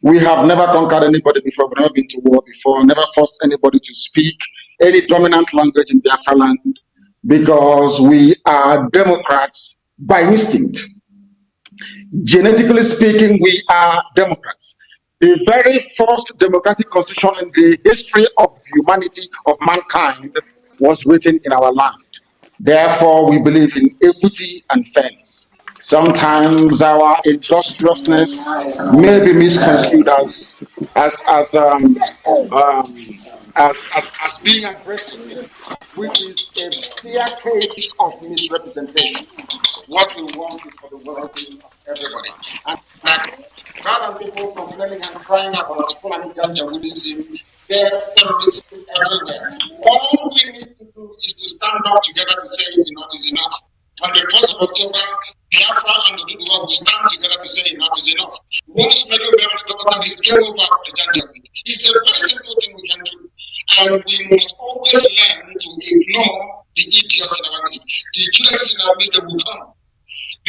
We have never conquered anybody before. We've never been to war before. Never forced anybody to speak any dominant language in Biafra land, because we are Democrats by instinct. Genetically speaking, we are Democrats. The very first democratic constitution in the history of humanity, of mankind, was written in our land. Therefore, we believe in equity and fairness. Sometimes our industriousness may be misconstrued as being aggressive, which is a clear case of misrepresentation. What we want is for the well-being of everybody. And rather than people complaining and crying about Fulani Janjaweedism, terrorism everywhere, all we need to do is to stand up together to say enough is enough. On the 1st of October, Biafra and Oduduwa will stand together to say enough is enough. Once Middle Belt government is game over for the Janjaweed, it's a very simple thing we can do. And we must always learn to ignore the idiots in our midst. The idiots in our midst will come.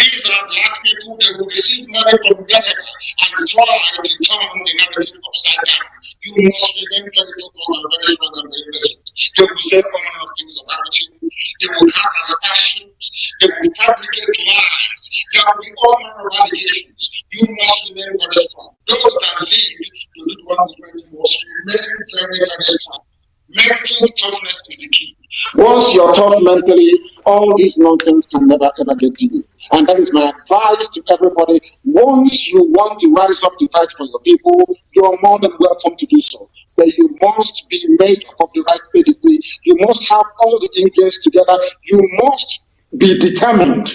These are black people, they will receive money from wherever and try to turn the narrative upside down. You must remain very focused and very strong and very resolute. They will say common things about you. They will cast aspersions. They will fabricate lies. There will be all manner of allegations. You must remain very strong. Those that lead to this one movement must remain very, very strong. Mental toughness is the key. Once you're tough mentally, all these nonsense can never ever get to you. And that is my advice to everybody. Once you want to rise up to fight for your people, you're more than welcome to do so. but you must be made of the right pedigree. You must have all the ingredients together. You must be determined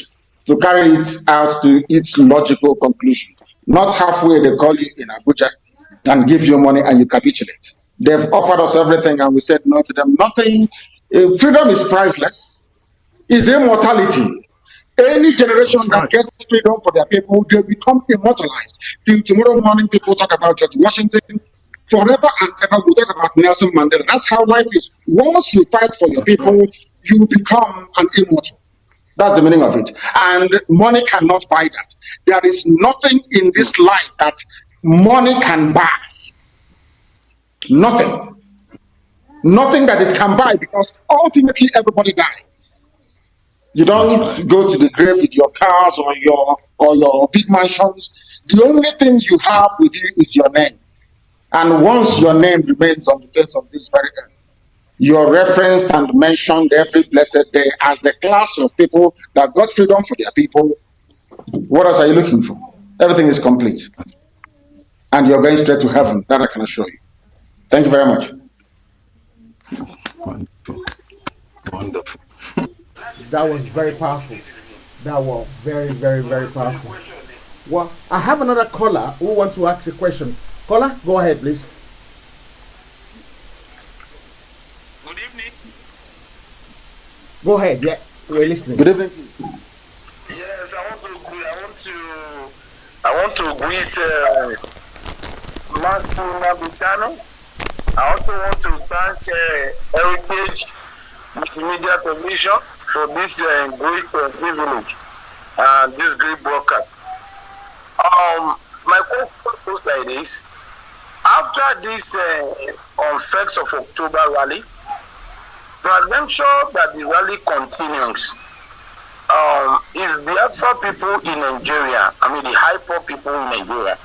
to carry it out to its logical conclusion. Not halfway they call you in Abuja and give you money and you capitulate. They've offered us everything and we said no to them. Nothing. Freedom is priceless. It's immortality. Any generation that gets freedom for their people, they become immortalized. Till tomorrow morning, people talk about George Washington. Forever and ever, we talk about Nelson Mandela. That's how life is. Once you fight for your people, you become an immortal. That's the meaning of it. And money cannot buy that. There is nothing in this life that money can buy. Nothing. Nothing that it can buy, because ultimately everybody dies. You don't go to the grave with your cars or your big mansions. The only thing you have with you is your name. And once your name remains on the face of this very earth, you're referenced and mentioned every blessed day as the class of people that got freedom for their people. What else are you looking for? Everything is complete. And you're going straight to heaven. That I can assure you. Thank you very much. Wonderful. That was very powerful. That was very, very, very powerful. Well, I have another caller who wants to ask a question. Caller, go ahead, please. Good evening. Go ahead. Yeah, we're listening. Good evening. Yes, I want to greet Mazi Nnamdi Kanu. I also want to thank Heritage Multimedia Television for this great privilege and this great broadcast. My question goes like this: after this on 1st of October rally, peradventure that the rally continues, is Biafra people in Nigeria, I mean the hyper people in Nigeria,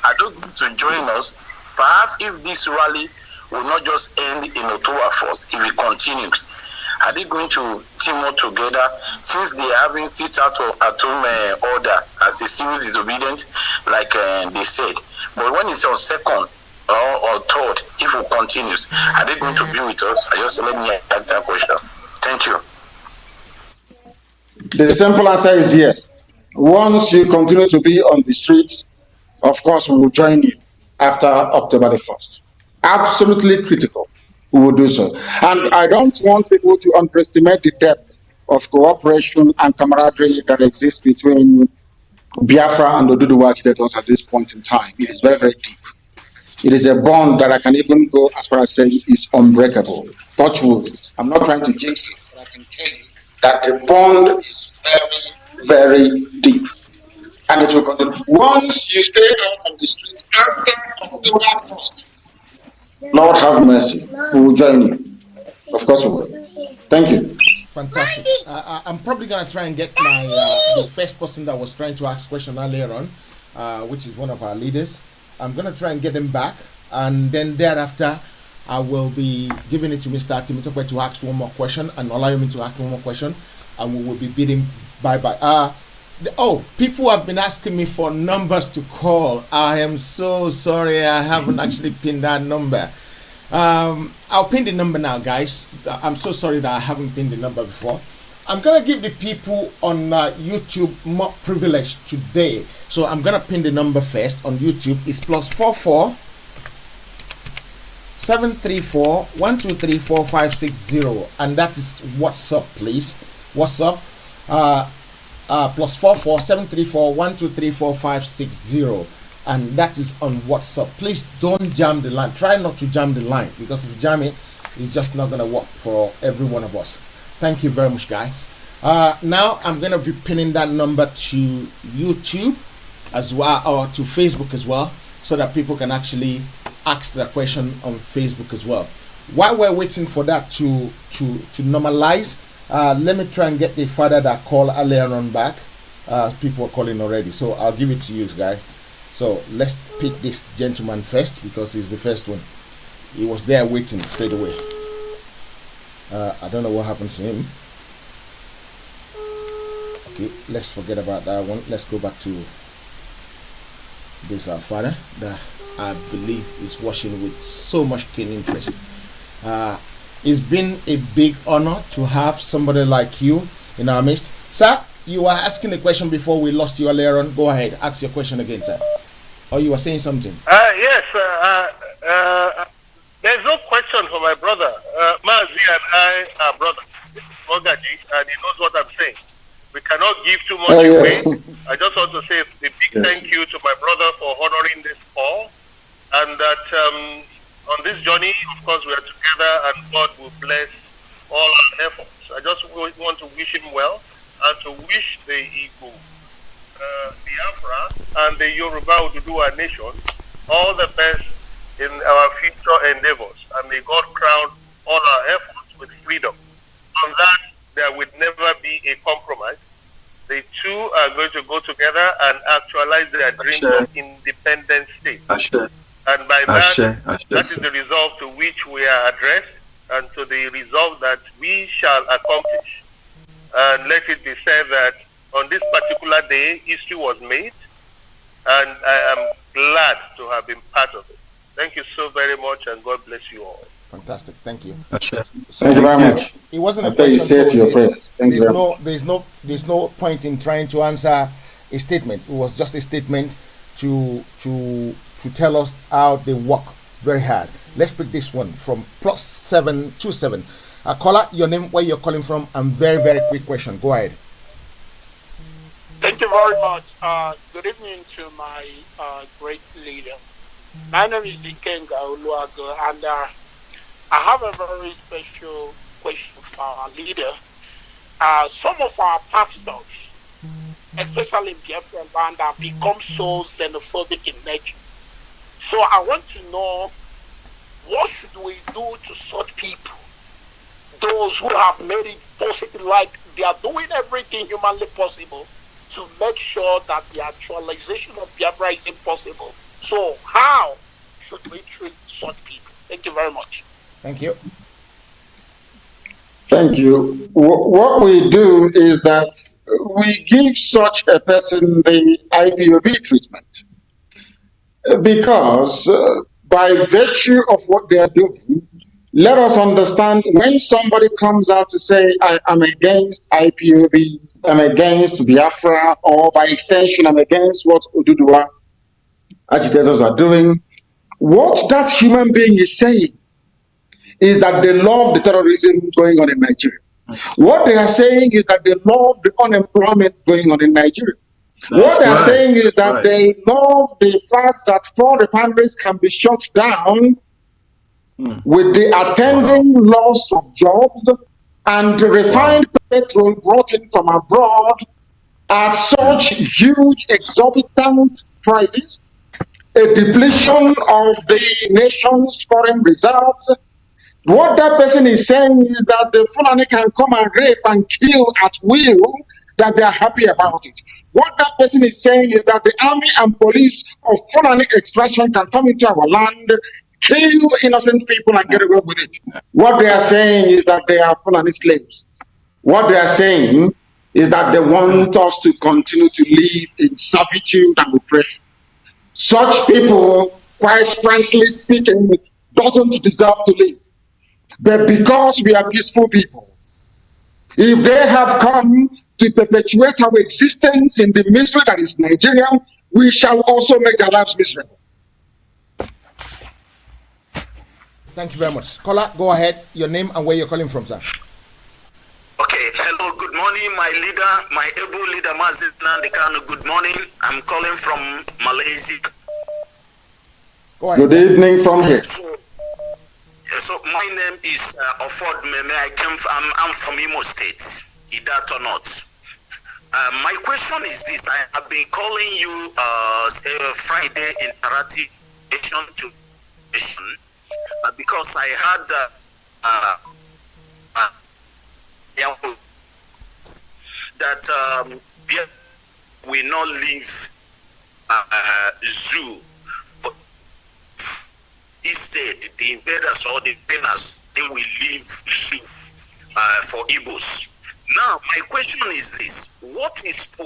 are they going to join us? Perhaps if this rally will not just end in October 1st, if it continues, are they going to team up together, since they haven't sit out at home order as a civil disobedience, like they said? But when it's on second or third, if it continues, are they going to be with us? I just let me ask that question. Thank you. The simple answer is yes. Once you continue to be on the streets, of course, we will join you after October the 1st. Absolutely critical. We will do so. And I don't want people to underestimate the depth of cooperation and camaraderie that exists between Biafra and Oduduwa agitators at this point in time. It is very, very deep. It is a bond that I can even go as far as saying is unbreakable. Touch wood. I'm not trying to jinx it, but I can tell you that the bond is very, very deep. And it will continue. Once you stay out on the streets after October 1st, Lord have mercy. We will join you. Of course we will. Thank you. Fantastic. I'm probably going to try and get my the first person that was trying to ask question earlier on, which is one of our leaders. I'm going to try and get them back, and then thereafter, I will be giving it to Mr. Timotokwe to ask one more question, and allow me to ask one more question, and we will be bidding bye-bye. People have been asking me for numbers to call. I am so sorry I haven't actually pinned that number. I'll pin the number now, guys. I'm so sorry that I haven't pinned the number before. I'm gonna give the people on YouTube more privilege today, so I'm gonna pin the number first on YouTube. It's +44 734 123 4560, and that is WhatsApp, please. WhatsApp. +44 734 123 4560, and that is on WhatsApp. Please don't jam the line. Try not to jam the line, because if you jam it, it's just not gonna work for every one of us. Thank you very much, guys. Now I'm gonna be pinning that number to YouTube as well, or to Facebook as well, so that people can actually ask their question on Facebook as well. While we're waiting for that to normalize, let me try and get the father that called earlier on back. People are calling already, so I'll give it to you guys. So let's pick this gentleman first, because he's the first one. He was there waiting straight away. I don't know what happened to him. Okay, let's forget about that one. Let's go back to this our father that I believe is watching with so much keen interest. It's been a big honor to have somebody like you in our midst. Sir, you were asking a question before we lost you earlier on. Go ahead, ask your question again, sir. Or you were saying something? Yes, there's no question for my brother. Mazi and I are brothers. Ogaji, and he knows what I'm saying. We cannot give too much away. I just want to say a big thank you to my brother for honoring this call, and that on this journey, of course, we are together, and God will bless all our efforts. I just want to wish him well, and to wish the Igbo, Biafra, and the Yoruba Oduduwa nation all the best in our future endeavors, and may God crown all our efforts with freedom. On that, there would never be a compromise. The two are going to go together and actualize their dream of independent state. And by that, that is the resolve to which we are addressed, and to the resolve that we shall accomplish. And let it be said that on this particular day, history was made, and I am glad to have been part of it. Thank you so very much, and God bless you all. Fantastic, thank you. So thank you very much. It wasn't a question. You said your prayers. There's no point in trying to answer a statement. It was just a statement to tell us how they work very hard. Let's pick this one from +727. Caller, your name, where you're calling from, and very, very quick question. Go ahead. Thank you very much. Good evening to my great leader. My name is Ikenga Oluago, and I have a very special question for our leader. Some of our pastors, especially in Biafra land, have become so xenophobic in nature. So I want to know, what should we do to such people? Those who have made it possible, like they are doing everything humanly possible to make sure that the actualization of Biafra is impossible. So how should we treat such people? Thank you very much. Thank you. Thank you. What we do is that we give such a person the IPOB treatment, because by virtue of what they are doing, let us understand, when somebody comes out to say, I am against IPOB, I'm against Biafra, or by extension, I'm against what Oduduwa agitators are doing, what that human being is saying is that they love the terrorism going on in Nigeria. What they are saying is that they love the unemployment going on in Nigeria. What they are saying is that they love the fact that 4 refineries can be shut down with the attending loss of jobs, and refined petrol brought in from abroad at such huge exorbitant prices, a depletion of the nation's foreign reserves. What that person is saying is that the Fulani can come and rape and kill at will, that they are happy about it. What that person is saying is that the army and police of Fulani extraction can come into our land, kill innocent people and get away with it. What they are saying is that they are Fulani slaves. What they are saying is that they want us to continue to live in servitude and oppression. Such people, quite frankly speaking, doesn't deserve to live. But because we are peaceful people, if they have come to perpetuate our existence in the misery that is Nigeria, we shall also make their lives miserable. Thank you very much. Caller, go ahead. Your name and where you're calling from, sir. Okay, hello, good morning, my leader, my able leader, Mazi, Nnamdi Kanu. Good morning. I'm calling from Malaysia. Go ahead. Good evening from here. So my name is Ofod Meme. I'm from Imo State, either or not. My question is this: I have been calling you Friday interactive to because I had that we not leave zoo. Instead, the invaders or the invaders, they will leave zoo for Igbos. Now, my question is this: what is the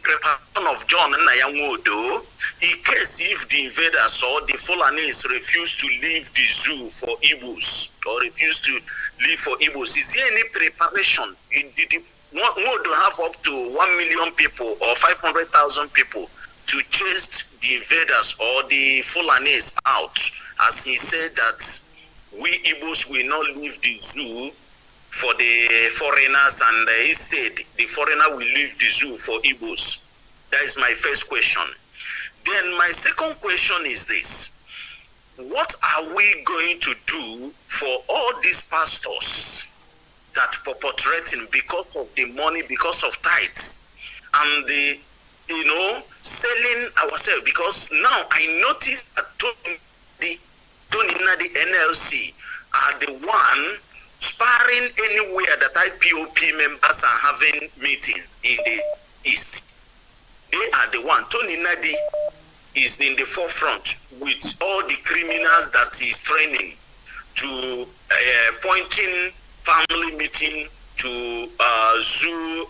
preparation of John Nnayamodo in case if the invaders or the Fulanis refuse to leave the zoo for Igbos or refuse to leave for Igbos? Is there any preparation? Did Nwodo have up to 1 million people or 500,000 people to chase the invaders or the Fulanis out, as he said that we Igbos will not leave the zoo for the foreigners, and he said the foreigner will leave the zoo for Igbos? That is my first question. Then my second question is this: what are we going to do for all these pastors that perpetrating because of the money, because of tithes, and the selling ourselves? Because now I noticed that Tony Nnamdi NLC are the one sparring anywhere that IPOP members are having meetings in the East. They are the one. Tony Nnamdi is in the forefront with all the criminals that he's training to pointing family meeting to zoo,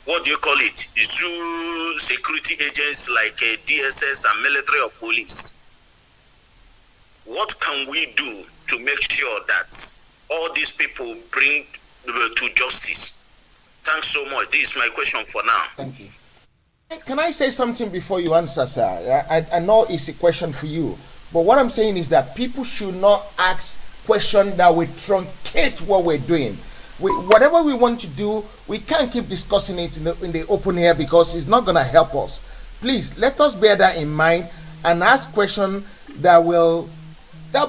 what do you call it? Zoo security agents like DSS and military or police. What can we do to make sure that all these people bring to justice? Thanks so much. This is my question for now. Thank you. Can I say something before you answer, sir? I know it's a question for you, but what I'm saying is that people should not ask questions that will truncate what we're doing. Whatever we want to do, we can't keep discussing it in the open air because it's not going to help us. Please, let us bear that in mind and ask questions that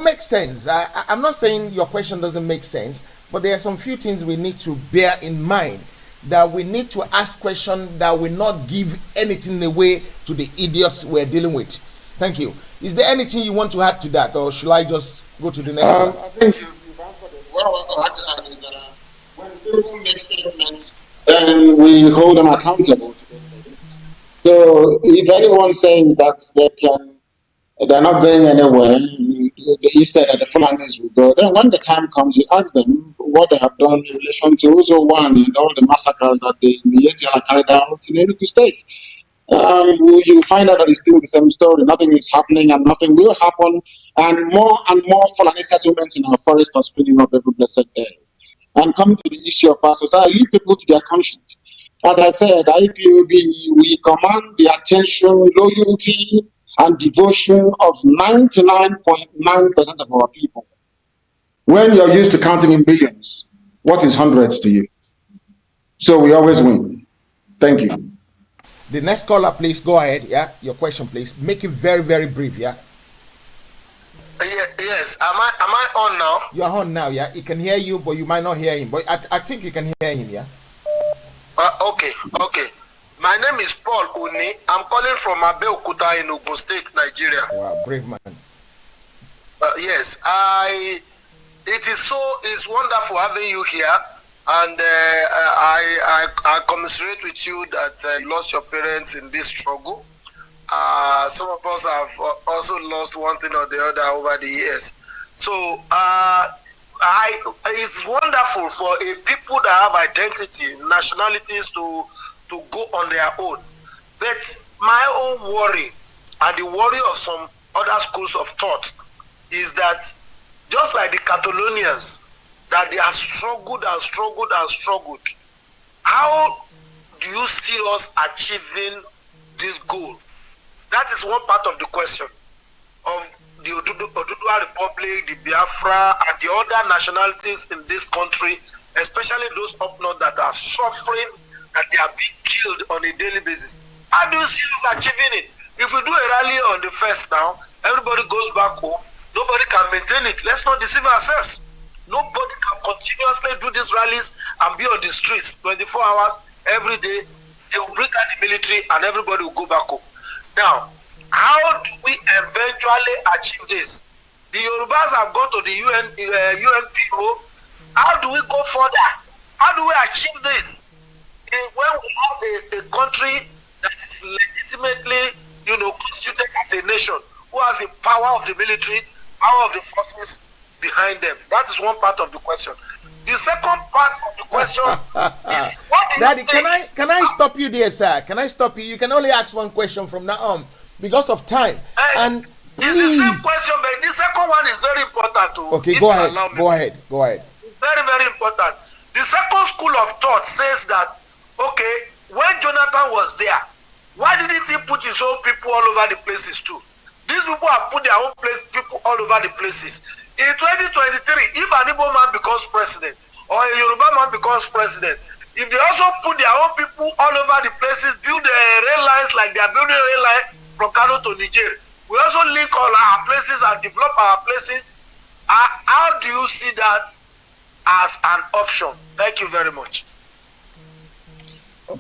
makes sense. I'm not saying your question doesn't make sense, but there are some few things we need to bear in mind, that we need to ask questions that will not give anything away to the idiots we're dealing with. Thank you. Is there anything you want to add to that, or should I just go to the next one? I think you've answered it. What I want to add is that when people make statements, then we hold them accountable to those statements. So if anyone saying that they're not going anywhere, he said that the Fulanis will go, then when the time comes, you ask them what they have done in relation to Uzo One and all the massacres that the Miyetia carried out in Enugu State. You find out that it's still the same story. Nothing is happening and nothing will happen. And more Fulani settlements in our forests are springing up every blessed day. And coming to the issue of pastors, I leave people to their conscience. As I said, IPOB, we command the attention, loyalty, and devotion of 99.9% of our people. When you're used to counting in billions, what is hundreds to you? So we always win. Thank you. The next caller, please go ahead. Yeah, your question, please. Make it very, very brief. Yeah. Yes. Am I on now? You're on now. Yeah. He can hear you, but you might not hear him. But I think you can hear him. Yeah. Okay. My name is Paul Oni. I'm calling from Abeokuta in Ogun State, Nigeria. Wow, brave man. Yes, it's wonderful having you here, and I commiserate with you that you lost your parents in this struggle. Some of us have also lost one thing or the other over the years. So it's wonderful for a people that have identity, nationalities to go on their own. But my own worry, and the worry of some other schools of thought, is that just like the Catalonians, that they have struggled and struggled and struggled, how do you see us achieving this goal? That is one part of the question of the Oduduwa Republic, the Biafra, and the other nationalities in this country, especially those up north that are suffering, that they are being killed on a daily basis. How do you see us achieving it? If we do a rally on the 1st now, everybody goes back home, nobody can maintain it. Let's not deceive ourselves. Nobody can continuously do these rallies and be on the streets 24 hours every day. They will bring out the military and everybody will go back home. Now, how do we eventually achieve this? The Yorubas have gone to the UNPO. How do we go further? How do we achieve this? When we have a country that is legitimately, constituted as a nation, who has the power of the military, power of the forces behind them. That is one part of the question. The second part of the question is, what do you Daddy, think? can I stop you there, sir? Can I stop you? You can only ask one question from now on because of time. And it's the same question, but the second one is very important too. Okay, go ahead. Go ahead. Very, very important. The second school of thought says that, okay, when Jonathan was there, why didn't he put his own people all over the places too? These people have put their own people all over the places. In 2023, if an Igbo man becomes president or a Yoruba man becomes president, if they also put their own people all over the places, build rail lines like they are building a rail line from Kanu to Niger, we also link all our places and develop our places. How do you see that as an option? Thank you very much.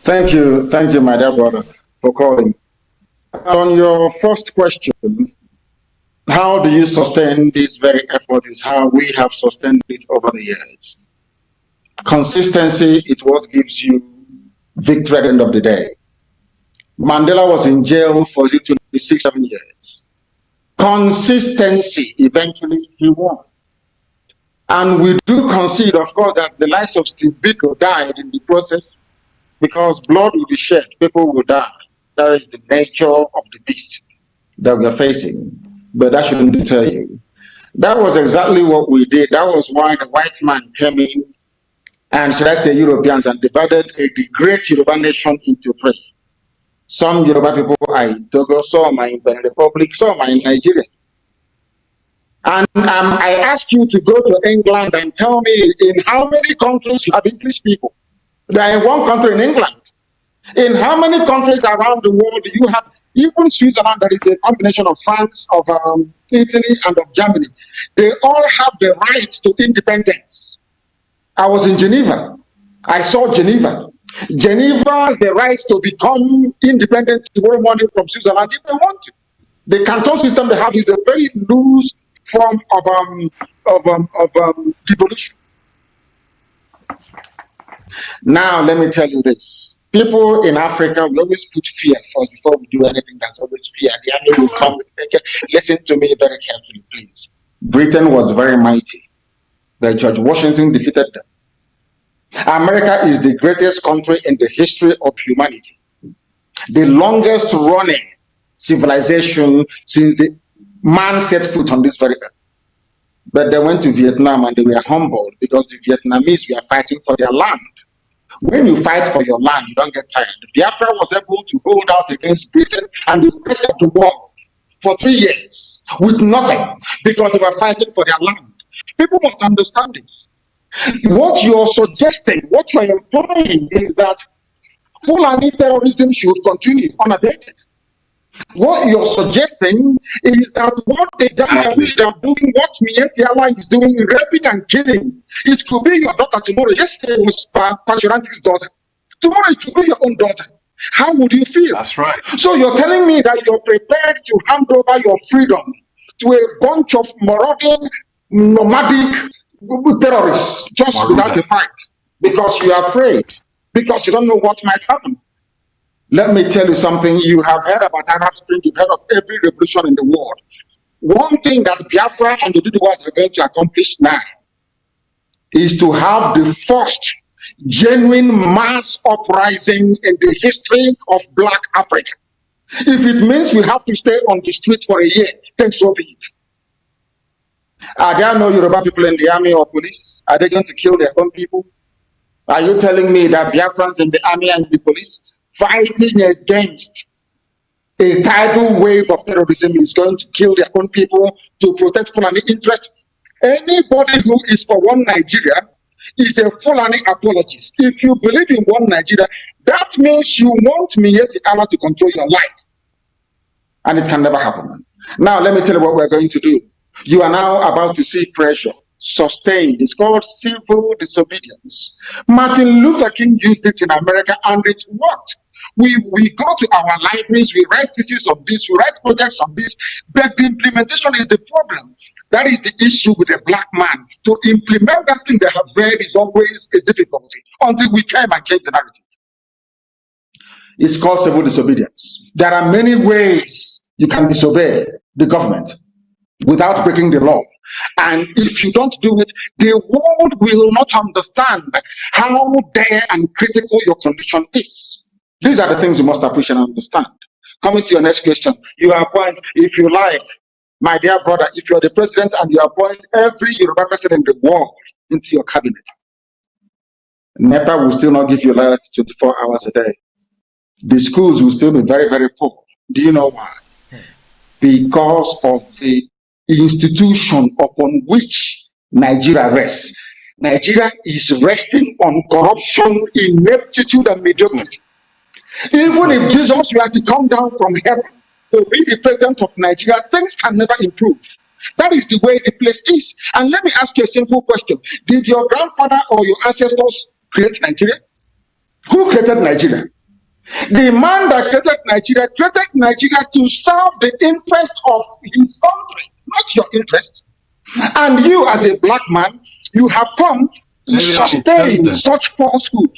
Thank you, my dear brother, for calling. On your first question, how do you sustain this very effort is how we have sustained it over the years. Consistency is what gives you victory at the end of the day. Mandela was in jail for 6-7 years. Consistency, eventually he won. And we do concede, of course, that the lives of Steve Biko died in the process because blood will be shed, people will die. That is the nature of the beast that we are facing. But that shouldn't deter you. That was exactly what we did. That was why the white man came in, and should I say Europeans, and divided the great Yoruba nation into three. Some Yoruba people are in Togo, some are in Benin Republic, some are in Nigeria. And I ask you to go to England and tell me in how many countries you have English people. They are in one country in England. In how many countries around the world do you have, even Switzerland, that is a combination of France, of Italy, and of Germany. They all have the right to independence. I was in Geneva. I saw Geneva. Geneva has the right to become independent tomorrow morning from Switzerland if they want to. The canton system they have is a very loose form of devolution. Now, let me tell you this. People in Africa, we always put fear first before we do anything. That's always fear. The army will come. Listen to me very carefully, please. Britain was very mighty, but George Washington defeated them. America is the greatest country in the history of humanity. The longest running civilization since the man set foot on this very earth. But they went to Vietnam and they were humbled because the Vietnamese were fighting for their land. When you fight for your land, you don't get tired. Biafra was able to hold out against Britain and the rest of the world for 3 years with nothing because they were fighting for their land. People must understand this. What you're suggesting, what you're implying is that Fulani terrorism should continue unabated. What you're suggesting is that what the Janjaweed are doing, what Mietiala is doing, raping and killing, it could be your daughter tomorrow. Yesterday it was Pajuranti's daughter. Tomorrow it could be your own daughter. How would you feel? That's right. So you're telling me that you're prepared to hand over your freedom to a bunch of marauding, nomadic terrorists just without a fight because you are afraid, because you don't know what might happen. Let me tell you something. You have heard about Arab Spring, you've heard of every revolution in the world. One thing that Biafra and the Duduwas are going to accomplish now is to have the first genuine mass uprising in the history of Black Africa. If it means we have to stay on the street for a year, then so be it. Are there no Yoruba people in the army or police? Are they going to kill their own people? Are you telling me that Biafrans in the army and the police fighting against a tidal wave of terrorism is going to kill their own people to protect Fulani interests? Anybody who is for one Nigeria is a Fulani apologist. If you believe in one Nigeria, that means you want Miyetti Allah to control your life. And it can never happen. Now, let me tell you what we're going to do. You are now about to see pressure sustained. It's called civil disobedience. Martin Luther King used it in America and it worked. We go to our libraries, we write theses on this, we write projects on this, but the implementation is the problem. That is the issue with a black man. To implement that thing they have read is always a difficulty until we came and change the narrative. It's called civil disobedience. There are many ways you can disobey the government without breaking the law. And if you don't do it, the world will not understand how dire and critical your condition is. These are the things you must appreciate and understand. Coming to your next question, you appoint, if you like, my dear brother, if you're the president and you appoint every Yoruba person in the world into your cabinet, NEPA will still not give you light 24 hours a day. The schools will still be very, very poor. Do you know why? Because of the institution upon which Nigeria rests. Nigeria is resting on corruption, ineptitude, and mediocrity. Even if Jesus were to come down from heaven to be the president of Nigeria, things can never improve. That is the way the place is. And let me ask you a simple question. Did your grandfather or your ancestors create Nigeria? Who created Nigeria? The man that created Nigeria to serve the interest of his country, not your interest. And you, as a black man, you have come to sustain such falsehood.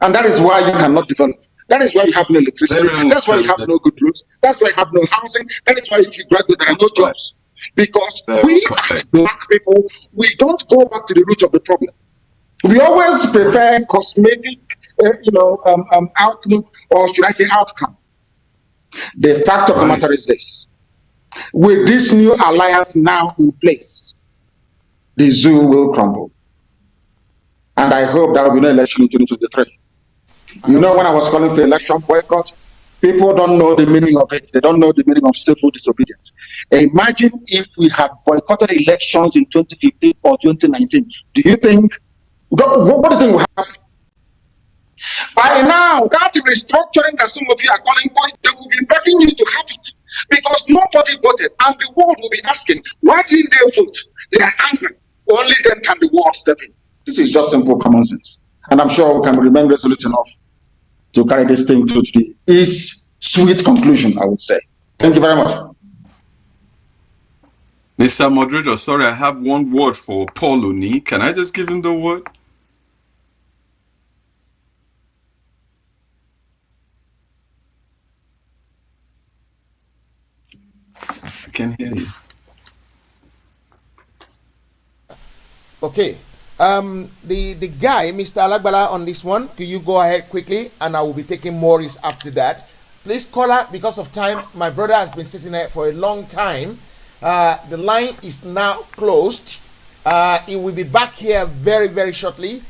And that is why you cannot develop. That is why you have no electricity. That's why you have no good roads. That's why you have no housing. That is why if you graduate, there are no jobs. Because we as black people, we don't go back to the root of the problem. We always prefer cosmetic, outlook, or should I say outcome. The fact of the matter is this. With this new alliance now in place, the zoo will crumble. And I hope there will be no election in 2023. You know, when I was calling for election boycott, people don't know the meaning of it. They don't know the meaning of civil disobedience. Imagine if we had boycotted elections in 2015 or 2019. Do you think, what do you think will happen? By now, that restructuring that some of you are calling for, they will be begging you to have it. Because nobody voted, and the world will be asking, why didn't they vote? They are angry. Only then can the world step in. This is just simple common sense. And I'm sure we can remain resolute enough to carry this thing to the sweet conclusion, I would say. Thank you very much. Mr. Moderator, sorry, I have one word for Paul Oni. Can I just give him the word? I can hear you. Okay. The guy, Mr. Alagbala, on this one, could you go ahead quickly, and I will be taking Maurice after that. Please, caller, because of time, my brother has been sitting there for a long time. The line is now closed. He will be back here very, very shortly.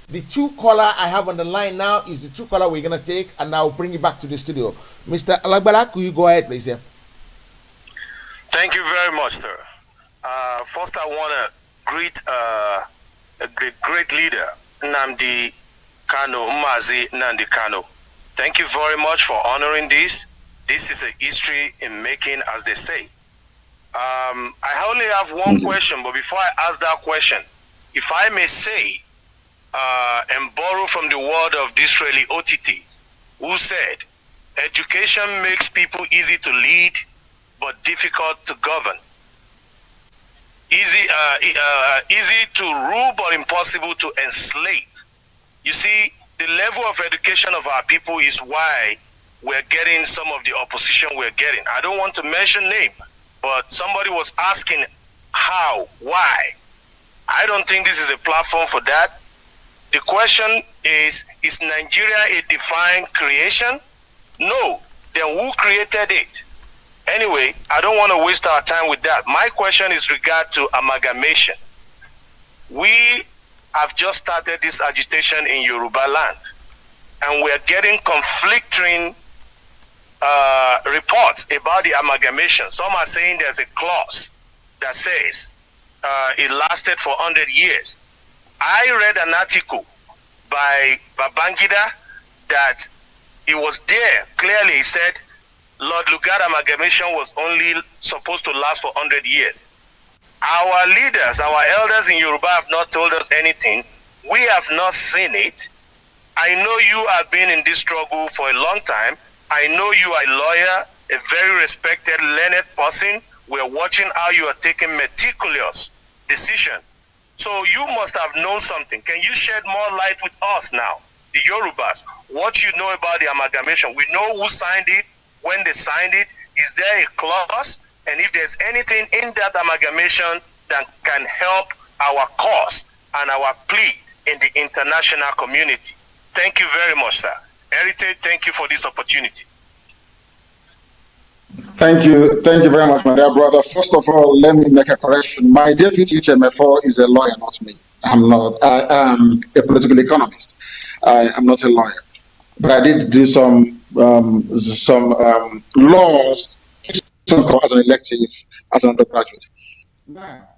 The two caller I have on the line now is the two caller we're gonna take, and I'll bring you back to the studio. Mr. Alagbala, could you go ahead, please? Yeah. Thank you very much, sir. First, I want to greet the great leader, Nnamdi Kanu, Mazi Nnamdi Kanu. Thank you very much for honoring this. This is a history in making, as they say. I only have one question, but before I ask that question, if I may say, and borrow from the word of Disraeli OTT, who said, education makes people easy to lead, but difficult to govern. Easy to rule, but impossible to enslave. You see, the level of education of our people is why we're getting some of the opposition we're getting. I don't want to mention name, but somebody was asking how, why. I don't think this is a platform for that. The question is Nigeria a divine creation? No. Then who created it? Anyway, I don't want to waste our time with that. My question is regard to amalgamation. We have just started this agitation in Yoruba land, and we're getting conflicting reports about the amalgamation. Some are saying there's a clause that says it lasted for 100 years. I read an article by Babangida that it was there. Clearly, he said Lord Lugard amalgamation was only supposed to last for 100 years. Our leaders, our elders in Yoruba have not told us anything. We have not seen it. I know you have been in this struggle for a long time. I know you are a lawyer, a very respected, learned person. We're watching how you are taking meticulous decision. So you must have known something. Can you shed more light with us now, the Yorubas? What you know about the amalgamation? We know who signed it, when they signed it. Is there a clause? And if there's anything in that amalgamation that can help our cause and our plea in the international community. Thank you very much, sir. Heritage, thank you for this opportunity. Thank you very much, my dear brother. First of all, let me make a correction. My deputy HMFO is a lawyer, not me. I'm not. I am a political economist. I am not a lawyer, but I did do some laws as an elective as an undergraduate. Now,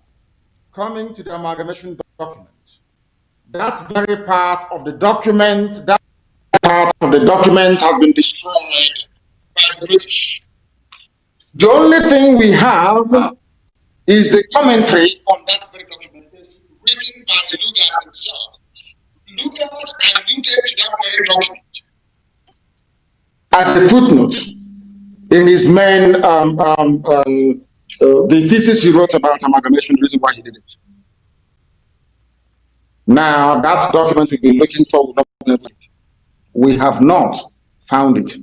coming to the amalgamation document, that very part of the document, has been destroyed by the British. The only thing we have is the commentary on that very documentation written by Lugard himself. Lugard alluded to that very document as a footnote in his main the thesis he wrote about amalgamation, the reason why he did it. Now that document we've been looking for, we have not found it.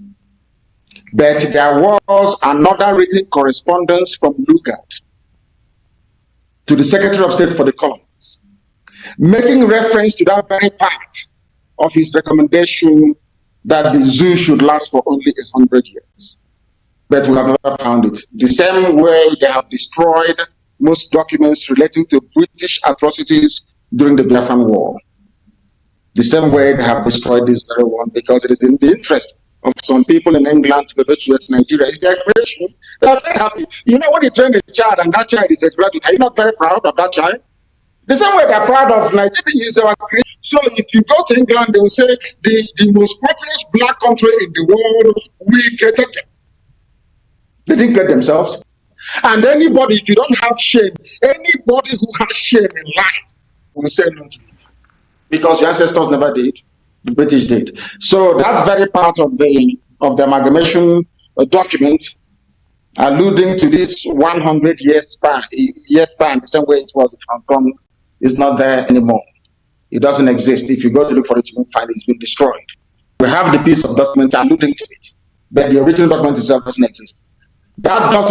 But there was another written correspondence from Lugard to the Secretary of State for the Colonies, making reference to that very part of his recommendation that the zoo should last for only 100 years. But we have never found it. The same way they have destroyed most documents relating to British atrocities during the Biafran War. The same way they have destroyed this very one, because it is in the interest of some people in England to evacuate Nigeria. It's their creation. They are very happy. You know, when you train a child and that child is a graduate, are you not very proud of that child? The same way they're proud of Nigeria is our creation. So if you go to England, they will say the most populous black country in the world, we created them. They didn't create themselves. And anybody, if you don't have shame, anybody who has shame in life will say no to it. Because your ancestors never did, the British did. So that very part of the amalgamation document, alluding to this 100-year span, the same way it was in Hong Kong, is not there anymore. It doesn't exist. If you go to look for it, you won't find it. It's been destroyed. We have the piece of document alluding to it, but the original document itself doesn't exist. That does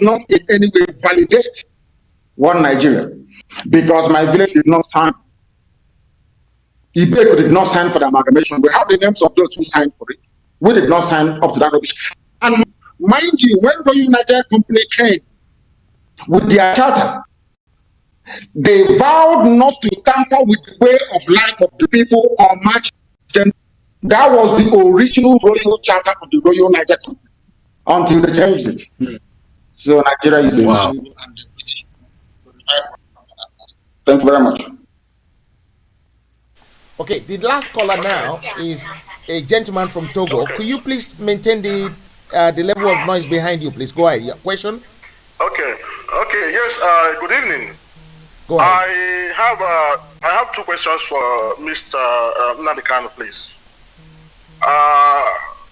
not in any way validate one Nigeria, because my village did not sign. Ibeco did not sign for the amalgamation. We have the names of those who signed for it. We did not sign up to that rubbish. And mind you, when the United Company came with their charter, they vowed not to tamper with the way of life of the people or match them. That was the original royal charter of the Royal Niger Company until they changed it. So Nigeria is a and the British. Thank you very much. Okay, the last caller now is a gentleman from Togo. Could you please maintain the level of noise behind you, please? Go ahead. Your question? Okay. Yes. Good evening. Go ahead. I have two questions for Mr. Nnamdi Kanu, please.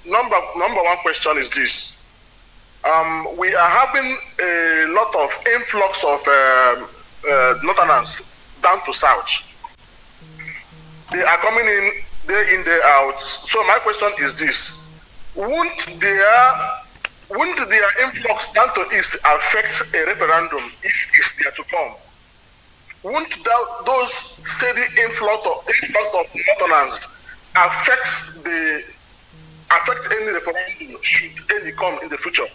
Number one question is this: we are having a lot of influx of Northerners down to South. They are coming in day in, day out. So my question is this: wouldn't their influx down to East affect a referendum if it's there to come? Wouldn't those steady influx of Northerners affect any referendum should any come in the future?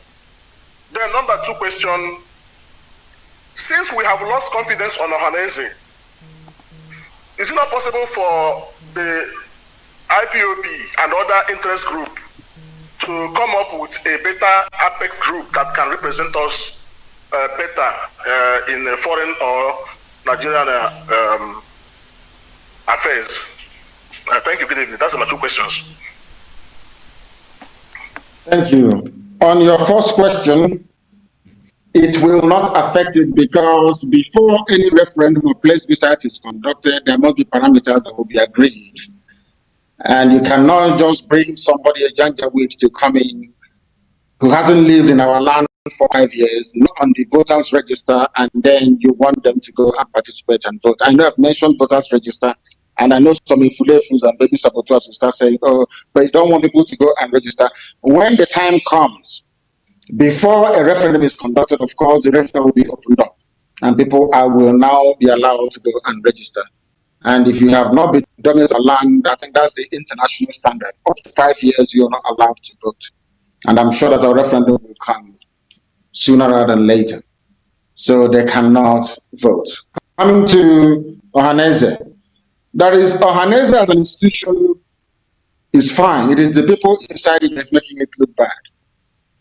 Then number two question: since we have lost confidence on Ohanese, is it not possible for the IPOB and other interest group to come up with a better apex group that can represent us better in foreign or Nigerian affairs? Thank you. Good evening. That's my two questions. Thank you. On your first question, it will not affect it because before any referendum or place visit is conducted, there must be parameters that will be agreed. And you cannot just bring somebody, a Janjaweed, to come in who hasn't lived in our land for 5 years, not on the voters register, and then you want them to go and participate and vote. I know I've mentioned voters register, and I know some influencers and baby saboteurs will start saying, oh, but you don't want people to go and register. When the time comes, before a referendum is conducted, of course, the register will be opened up. and people will now be allowed to go and register. And if you have not been domiciled on land, I think that's the international standard. Up to 5 years, you're not allowed to vote. And I'm sure that a referendum will come sooner rather than later. So they cannot vote. Coming to Ohaneze, that is, Ohaneze as an institution is fine. It is the people inside it that's making it look bad.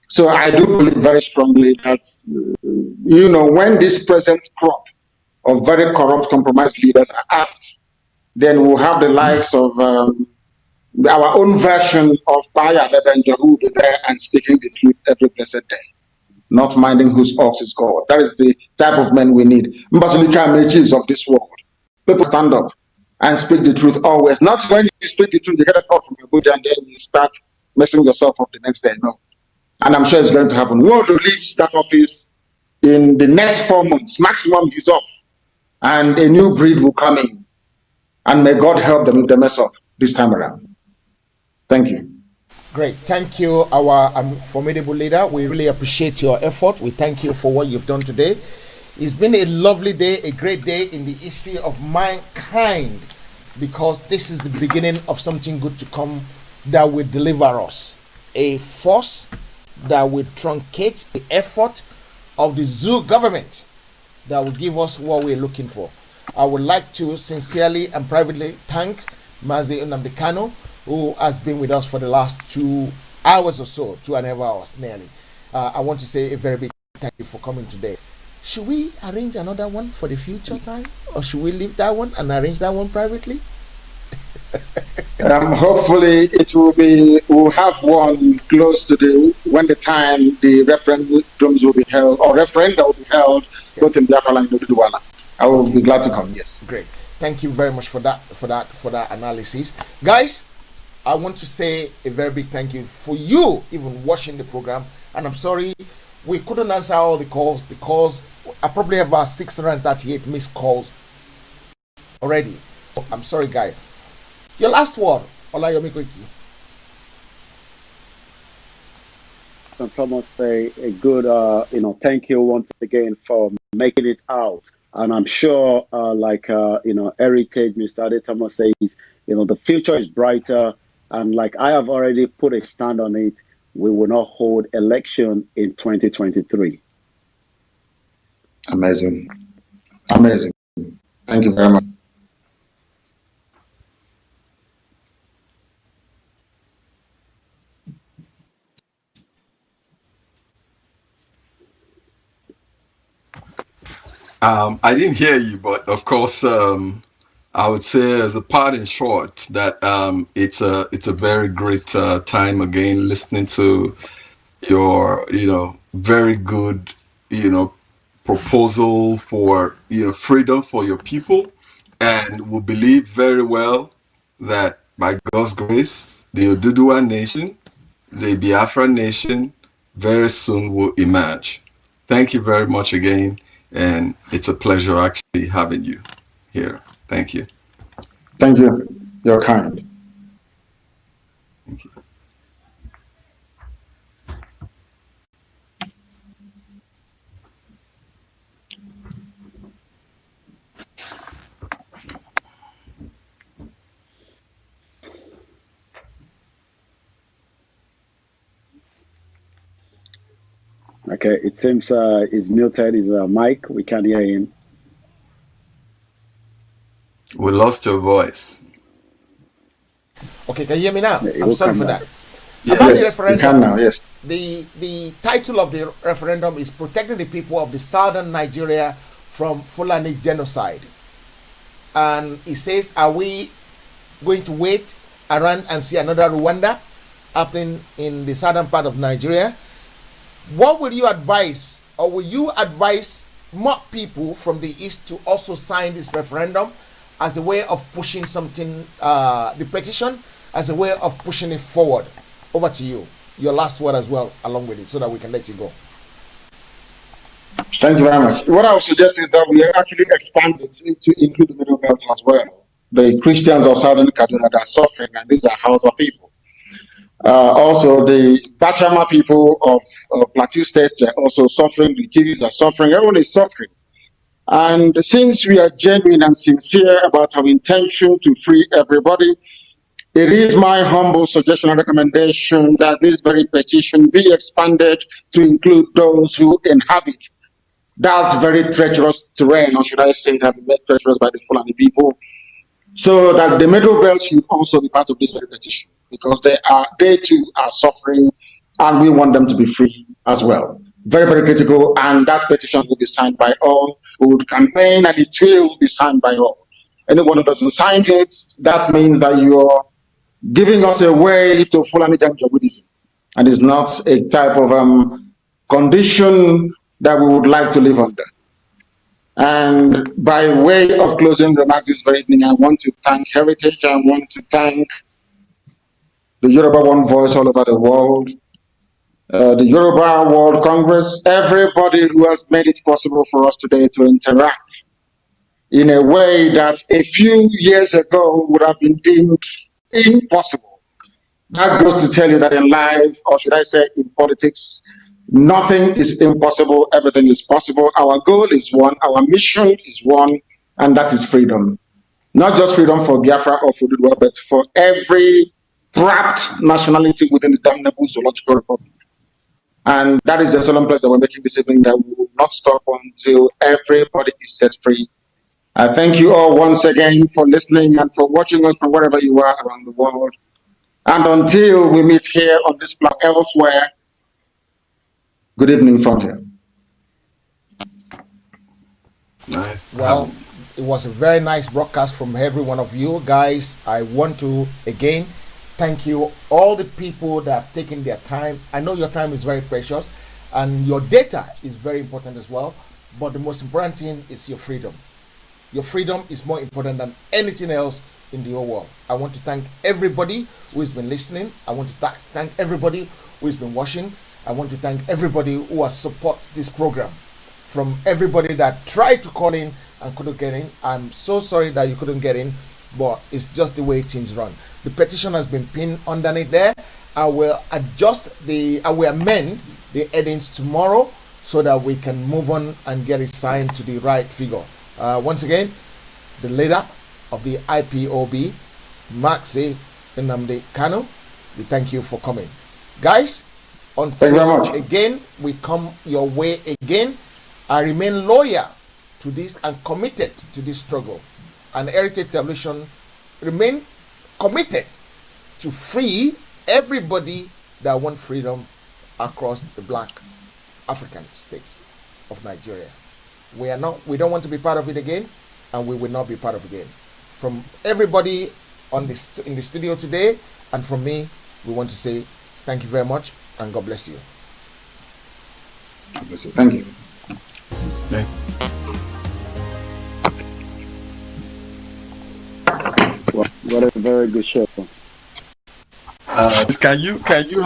So I do believe very strongly that, when this present crop of very corrupt, compromised leaders are out, then we'll have the likes of our own version of Baya Lebenja who will be there and speaking the truth every blessed day, not minding whose ox is God. That is the type of men we need. Mbasulika Mejis of this world. People stand up and speak the truth always. Not when you speak the truth, you get it off from your body and then you start messing yourself up the next day. No. And I'm sure it's going to happen. We want to leave that office in the next 4 months. Maximum is off. And a new breed will come in. And may God help them if they mess up this time around. Thank you. Great. Thank you, our formidable leader. We really appreciate your effort. We thank you for what you've done today. It's been a lovely day, a great day in the history of mankind, because this is the beginning of something good to come that will deliver us. A force that will truncate the effort of the zoo government that will give us what we're looking for. I would like to sincerely and privately thank Mazi Nnamdi Kanu, who has been with us for the last 2 hours or so, 2.5 hours nearly. I want to say a very big thank you for coming today. Should we arrange another one for the future time, or should we leave that one and arrange that one privately? Hopefully it will be, we'll have one close to when the time the referendums will be held, or referenda will be held, both in Biafra and Duduwala. I will be glad to come, yes. Great. Thank you very much for that analysis. Guys, I want to say a very big thank you for you even watching the program. And I'm sorry we couldn't answer all the calls. The calls, I probably have about 638 missed calls already. I'm sorry, guys. Your last word, Olayomi Koiki. I must say a good, thank you once again for making it out. And I'm sure, Heritage, Mr. Adetamo says, the future is brighter. And like I have already put a stand on it, we will not hold election in 2023. Amazing. Amazing. Thank you very much. I didn't hear you, but of course, I would say as a part in short that it's a very great time again listening to your very good proposal for freedom for your people, and we believe very well that by God's grace the Oduduwa nation, the Biafra nation, very soon will emerge. Thank you very much again, and it's a pleasure actually having you here. Thank you. Thank you. You're kind. Thank you. Okay, it seems he's muted his mic. We can't hear him. We lost your voice. Okay, can you hear me now? Yeah, I'm sorry for back. that. Yes, About the referendum, you can now, yes. The title of the referendum is Protecting the People of the Southern Nigeria from Fulani Genocide. And it says, are we going to wait around and see another Rwanda happening in the southern part of Nigeria? What will you advise, or will you advise more people from the east to also sign this referendum as a way of pushing something, the petition, as a way of pushing it forward? Over to you. Your last word as well, along with it, so that we can let you go. Thank you very much. What I would suggest is that we actually expand it to include the Middle Belt as well. The Christians of Southern Kaduna that are suffering, and these are Hausa people. Also, the Bachama people of Plateau State are also suffering. The Tigris are suffering. Everyone is suffering. And since we are genuine and sincere about our intention to free everybody, it is my humble suggestion and recommendation that this very petition be expanded to include those who inhabit that very treacherous terrain, or should I say that made treacherous by the Fulani people, so that the Middle Belt should also be part of this very petition, because they too are suffering, and we want them to be free as well. Very, very critical, and that petition will be signed by all who would campaign, and it will be signed by all. Anyone who doesn't sign it, that means that you're giving us a way to Fulani Janjaweedism, and it's not a type of condition that we would like to live under. And by way of closing remarks this very evening, I want to thank Heritage. I want to thank the Yoruba One Voice all over the world, the Yoruba World Congress, everybody who has made it possible for us today to interact in a way that a few years ago would have been deemed impossible. That goes to tell you that in life, or should I say in politics, nothing is impossible, everything is possible. Our goal is one, our mission is one, and that is freedom. Not just freedom for Biafra or for Dudwa, but for every trapped nationality within the damnable zoological republic. And that is the solemn pledge that we're making this evening, that we will not stop until everybody is set free. I thank you all once again for listening and for watching us from wherever you are around the world. And until we meet here on this platform elsewhere, good evening from here. Nice. Well, it was a very nice broadcast from every one of you guys. I want to again thank you, all the people that have taken their time. I know your time is very precious and your data is very important as well, but the most important thing is your freedom. Your freedom is more important than anything else in the whole world. I want to thank everybody who has been listening. I want to thank everybody who has been watching. I want to thank everybody who has supported this program. From everybody that tried to call in and couldn't get in. I'm so sorry that you couldn't get in, but it's just the way things run. The petition has been pinned underneath there. I will amend the headings tomorrow so that we can move on and get it signed to the right figure. Once again, the leader of the IPOB, Mazi Nnamdi Kanu, we thank you for coming. Guys, until again we come your way again, I remain loyal to this and committed to this struggle. And Heritage Television remain committed to free everybody that want freedom across the black African states of Nigeria. We don't want to be part of it again, and we will not be part of it again. From everybody in the studio today, and from me, we want to say thank you very much, and God bless you. God bless you. Thank you. Okay. What a very good show. Can you